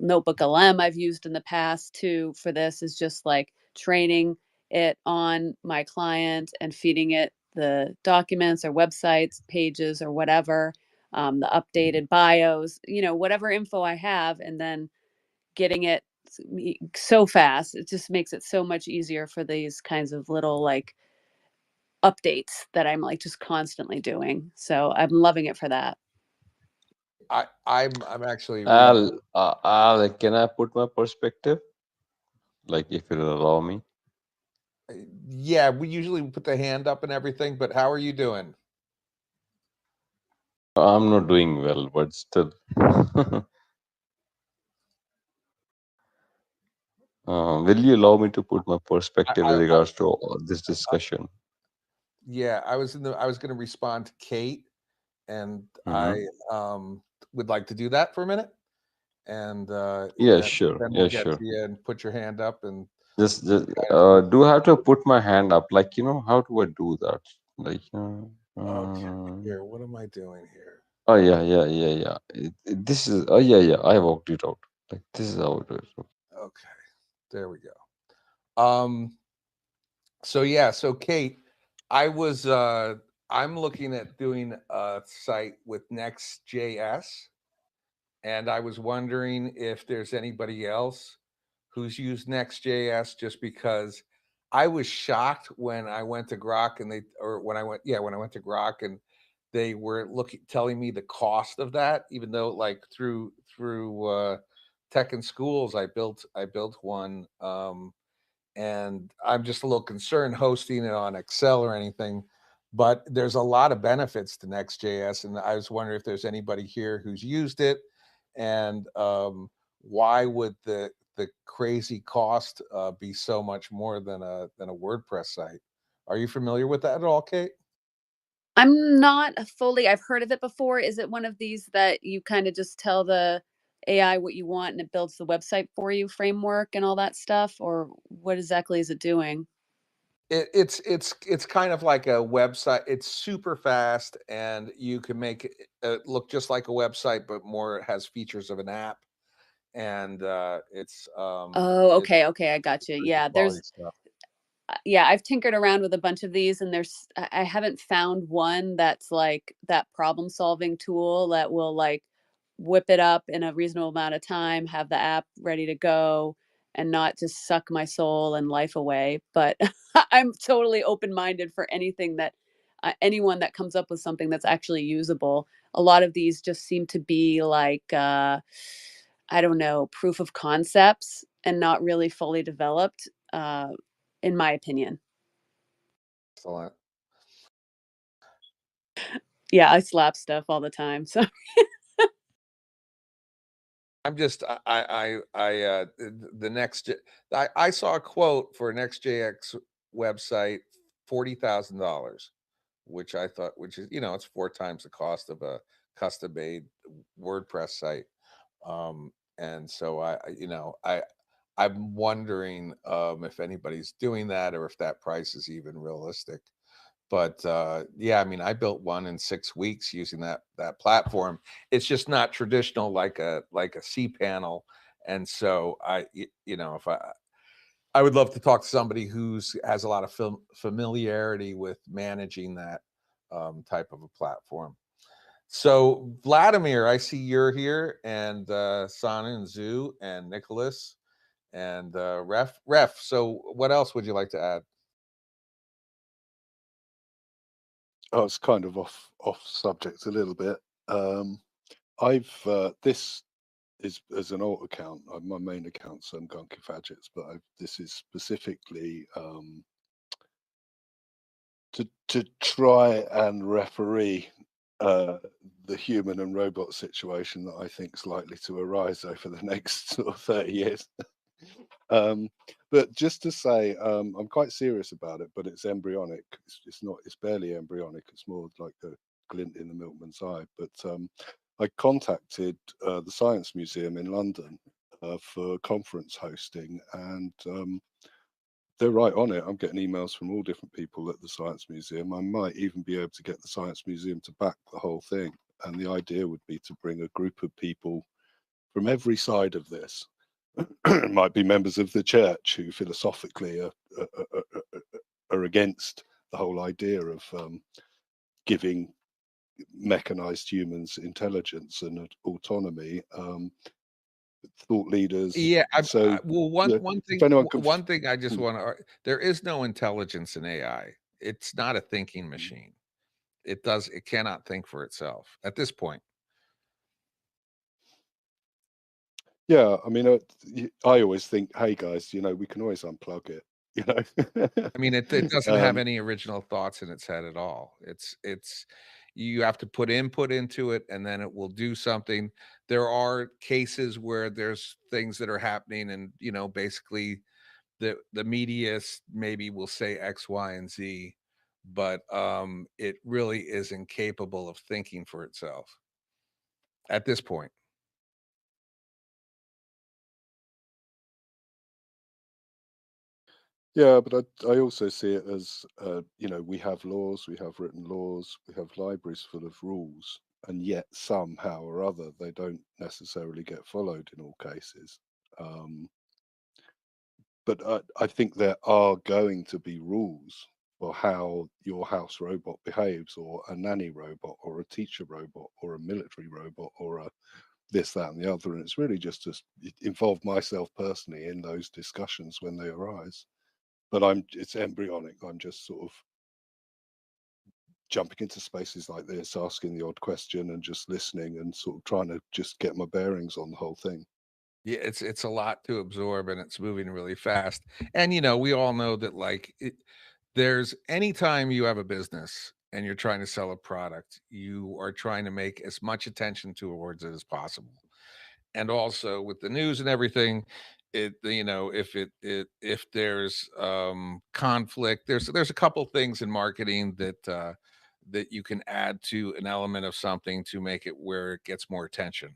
Speaker 4: Notebook LM I've used in the past too for this, is just like training it on my client and feeding it the documents or websites, pages or whatever, the updated bios, whatever info I have, and then getting it so fast. It just makes it so much easier for these kinds of little like updates that I'm like just constantly doing. So I'm loving it for that.
Speaker 2: I'm actually reading.
Speaker 9: Al, can I put my perspective? Like, if you'll allow me.
Speaker 2: Yeah, we usually put the hand up and everything, but how are you doing?
Speaker 9: I'm not doing well, but still. Will you allow me to put my perspective with regards to this discussion?
Speaker 2: Yeah, I was going to respond to Kate, and I would like to do that for a minute. And
Speaker 9: Yeah,
Speaker 2: then,
Speaker 9: sure.
Speaker 2: then
Speaker 9: Yeah,
Speaker 2: we'll get
Speaker 9: sure.
Speaker 2: to you and put your hand up and
Speaker 9: Just do I have to put my hand up? Like, how do I do that? Like,
Speaker 2: okay. Here, what am I doing here?
Speaker 9: oh yeah. This is yeah. I worked it out. Like, this is how it is.
Speaker 2: Okay, there we go. So Kate, I'm looking at doing a site with Next.js, and I was wondering if there's anybody else who's used Next.js, just because I was shocked when I went to Grok when I went to Grok, and they were telling me the cost of that, even though like through tech and schools, I built one, and I'm just a little concerned hosting it on Excel or anything. But there's a lot of benefits to Next.js, and I was wondering if there's anybody here who's used it, and why would the crazy cost be so much more than a WordPress site? Are you familiar with that at all, Kate?
Speaker 4: I'm not fully, I've heard of it before. Is it one of these that you kind of just tell the AI what you want and it builds the website for you, framework and all that stuff? Or what exactly is it doing?
Speaker 2: It's kind of like a website. It's super fast, and you can make it look just like a website, but more, it has features of an app, and it's
Speaker 4: Oh, okay, I got you. Yeah,
Speaker 2: quality stuff.
Speaker 4: I've tinkered around with a bunch of these, and I haven't found one that's like that problem solving tool that will like whip it up in a reasonable amount of time, have the app ready to go, and not just suck my soul and life away. But I'm totally open minded for anything that anyone that comes up with something that's actually usable. A lot of these just seem to be like, I don't know, proof of concepts and not really fully developed, in my opinion.
Speaker 2: Excellent.
Speaker 4: Yeah, I slap stuff all the time. So
Speaker 2: I'm just the next I saw a quote for NextJX website, $40,000, which I thought, which is, it's 4 times the cost of a custom made WordPress site. And so I'm wondering if anybody's doing that or if that price is even realistic. But yeah, I mean, I built one in 6 weeks using that platform. It's just not traditional like a cPanel. And so if I would love to talk to somebody who's has a lot of familiarity with managing that type of a platform. So Vladimir, I see you're here, and Sana and Zoo and Nicholas and Ref. So what else would you like to add?
Speaker 8: Oh, it's kind of off subject a little bit. I've this is as an alt account. My main account's Gunky Fadgets, but this is specifically to try and referee the human and robot situation that I think is likely to arise over the next sort of 30 years. But just to say, I'm quite serious about it, but it's embryonic. It's barely embryonic. It's more like a glint in the milkman's eye. But I contacted the Science Museum in London for conference hosting, and they're right on it. I'm getting emails from all different people at the Science Museum. I might even be able to get the Science Museum to back the whole thing. And the idea would be to bring a group of people from every side of this. It might be members of the church who philosophically are against the whole idea of giving mechanized humans intelligence and autonomy. Thought leaders.
Speaker 2: Yeah,
Speaker 8: So
Speaker 2: well,
Speaker 8: yeah,
Speaker 2: one
Speaker 8: if
Speaker 2: thing
Speaker 8: anyone can,
Speaker 2: one thing I just want to, there is no intelligence in AI. It's not a thinking machine. It cannot think for itself at this point.
Speaker 8: yeah, I mean, I always think, hey guys, we can always unplug it.
Speaker 2: I mean, it doesn't have
Speaker 8: um,
Speaker 2: any original thoughts in its head at all. You have to put input into it, and then it will do something. There are cases where there's things that are happening, and basically the media maybe will say X, Y, and Z, but it really is incapable of thinking for itself at this point.
Speaker 8: yeah, but I also see it as, we have laws, we have written laws, we have libraries full of rules, and yet somehow or other they don't necessarily get followed in all cases. But I think there are going to be rules for how your house robot behaves, or a nanny robot, or a teacher robot, or a military robot, or a this, that, and the other. And it's really just to involve myself personally in those discussions when they arise. But it's embryonic. I'm just sort of jumping into spaces like this, asking the odd question and just listening and sort of trying to just get my bearings on the whole thing.
Speaker 2: Yeah, it's a lot to absorb, and it's moving really fast. And we all know that, like, there's anytime you have a business and you're trying to sell a product, you are trying to make as much attention towards it as possible. And also with the news and everything, if there's conflict, there's a couple things in marketing that you can add to an element of something to make it where it gets more attention.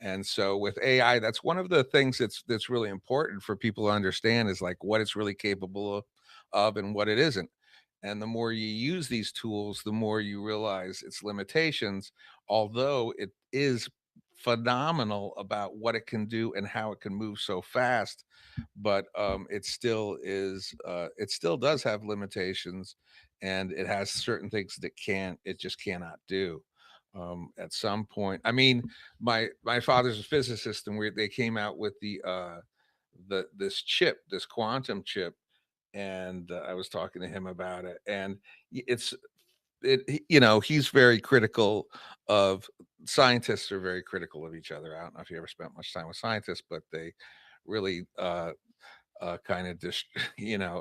Speaker 2: And so with AI, that's one of the things that's really important for people to understand, is like what it's really capable of and what it isn't. And the more you use these tools, the more you realize its limitations, although it is phenomenal about what it can do and how it can move so fast. But it still does have limitations, and it has certain things that it just cannot do. At some point, I mean, my father's a physicist, and they came out with this quantum chip, and I was talking to him about it, and it's he's very critical of scientists are very critical of each other. I don't know if you ever spent much time with scientists, but they really kind of just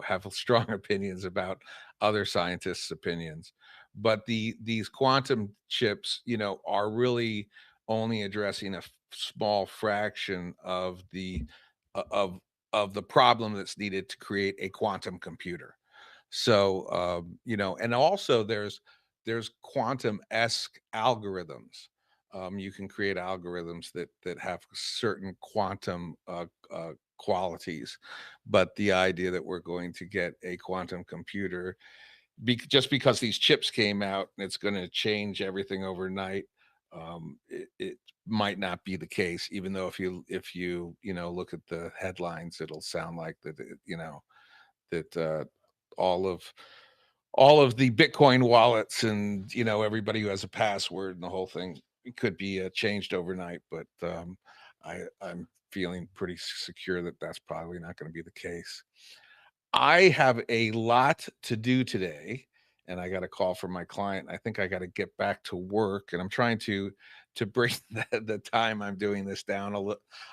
Speaker 2: have strong opinions about other scientists' opinions. But these quantum chips, are really only addressing a small fraction of the problem that's needed to create a quantum computer. So and also there's quantum-esque algorithms. You can create algorithms that have certain quantum qualities, but the idea that we're going to get a quantum computer just because these chips came out and it's going to change everything overnight, it might not be the case. Even though if you look at the headlines, it'll sound like that all of all of the Bitcoin wallets and everybody who has a password and the whole thing could be changed overnight. But I'm feeling pretty secure that that's probably not going to be the case. I have a lot to do today, and I got a call from my client. I think I got to get back to work, and I'm trying to bring the time I'm doing this down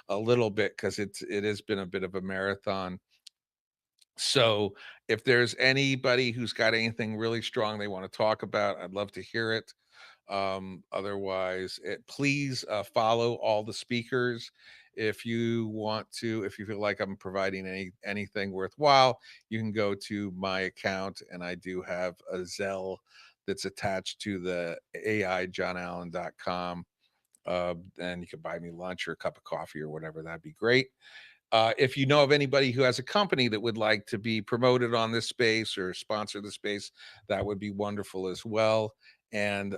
Speaker 2: a little bit because it has been a bit of a marathon. So if there's anybody who's got anything really strong they want to talk about, I'd love to hear it. Otherwise, please follow all the speakers. If you want to, if you feel like I'm providing anything worthwhile, you can go to my account, and I do have a Zelle that's attached to the aijohnallen.com. And you can buy me lunch or a cup of coffee or whatever. That'd be great. If you know of anybody who has a company that would like to be promoted on this space or sponsor the space, that would be wonderful as well. And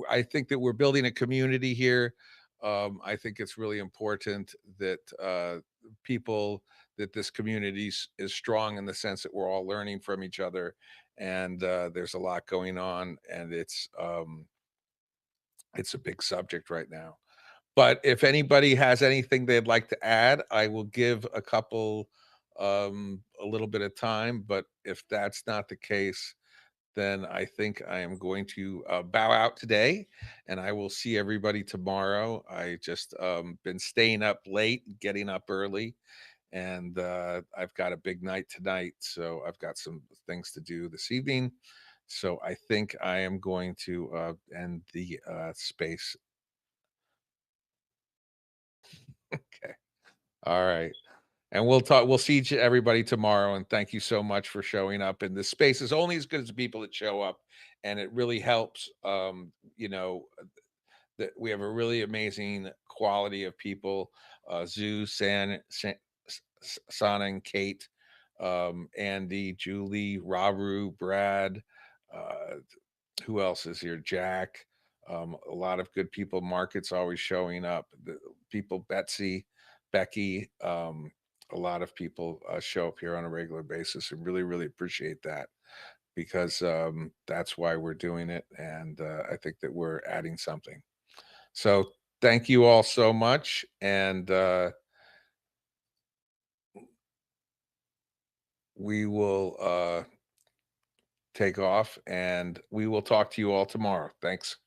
Speaker 2: I think that we're building a community here. I think it's really important that people that this community is strong in the sense that we're all learning from each other, and there's a lot going on, and it's a big subject right now. But if anybody has anything they'd like to add, I will give a little bit of time. But if that's not the case, then I think I am going to bow out today, and I will see everybody tomorrow. I just been staying up late, getting up early, and I've got a big night tonight, so I've got some things to do this evening. So I think I am going to end the space. Okay. All right. And we'll see everybody tomorrow. And thank you so much for showing up. And this space is only as good as the people that show up. And it really helps, that we have a really amazing quality of people. Zoo, Sana and Kate, Andy, Julie, Raru, Brad, uh, who else is here? Jack. A lot of good people. Market's always showing up. The people, Becky. A lot of people show up here on a regular basis, and really, really appreciate that because that's why we're doing it, and I think that we're adding something. So thank you all so much, and we will take off, and we will talk to you all tomorrow. Thanks.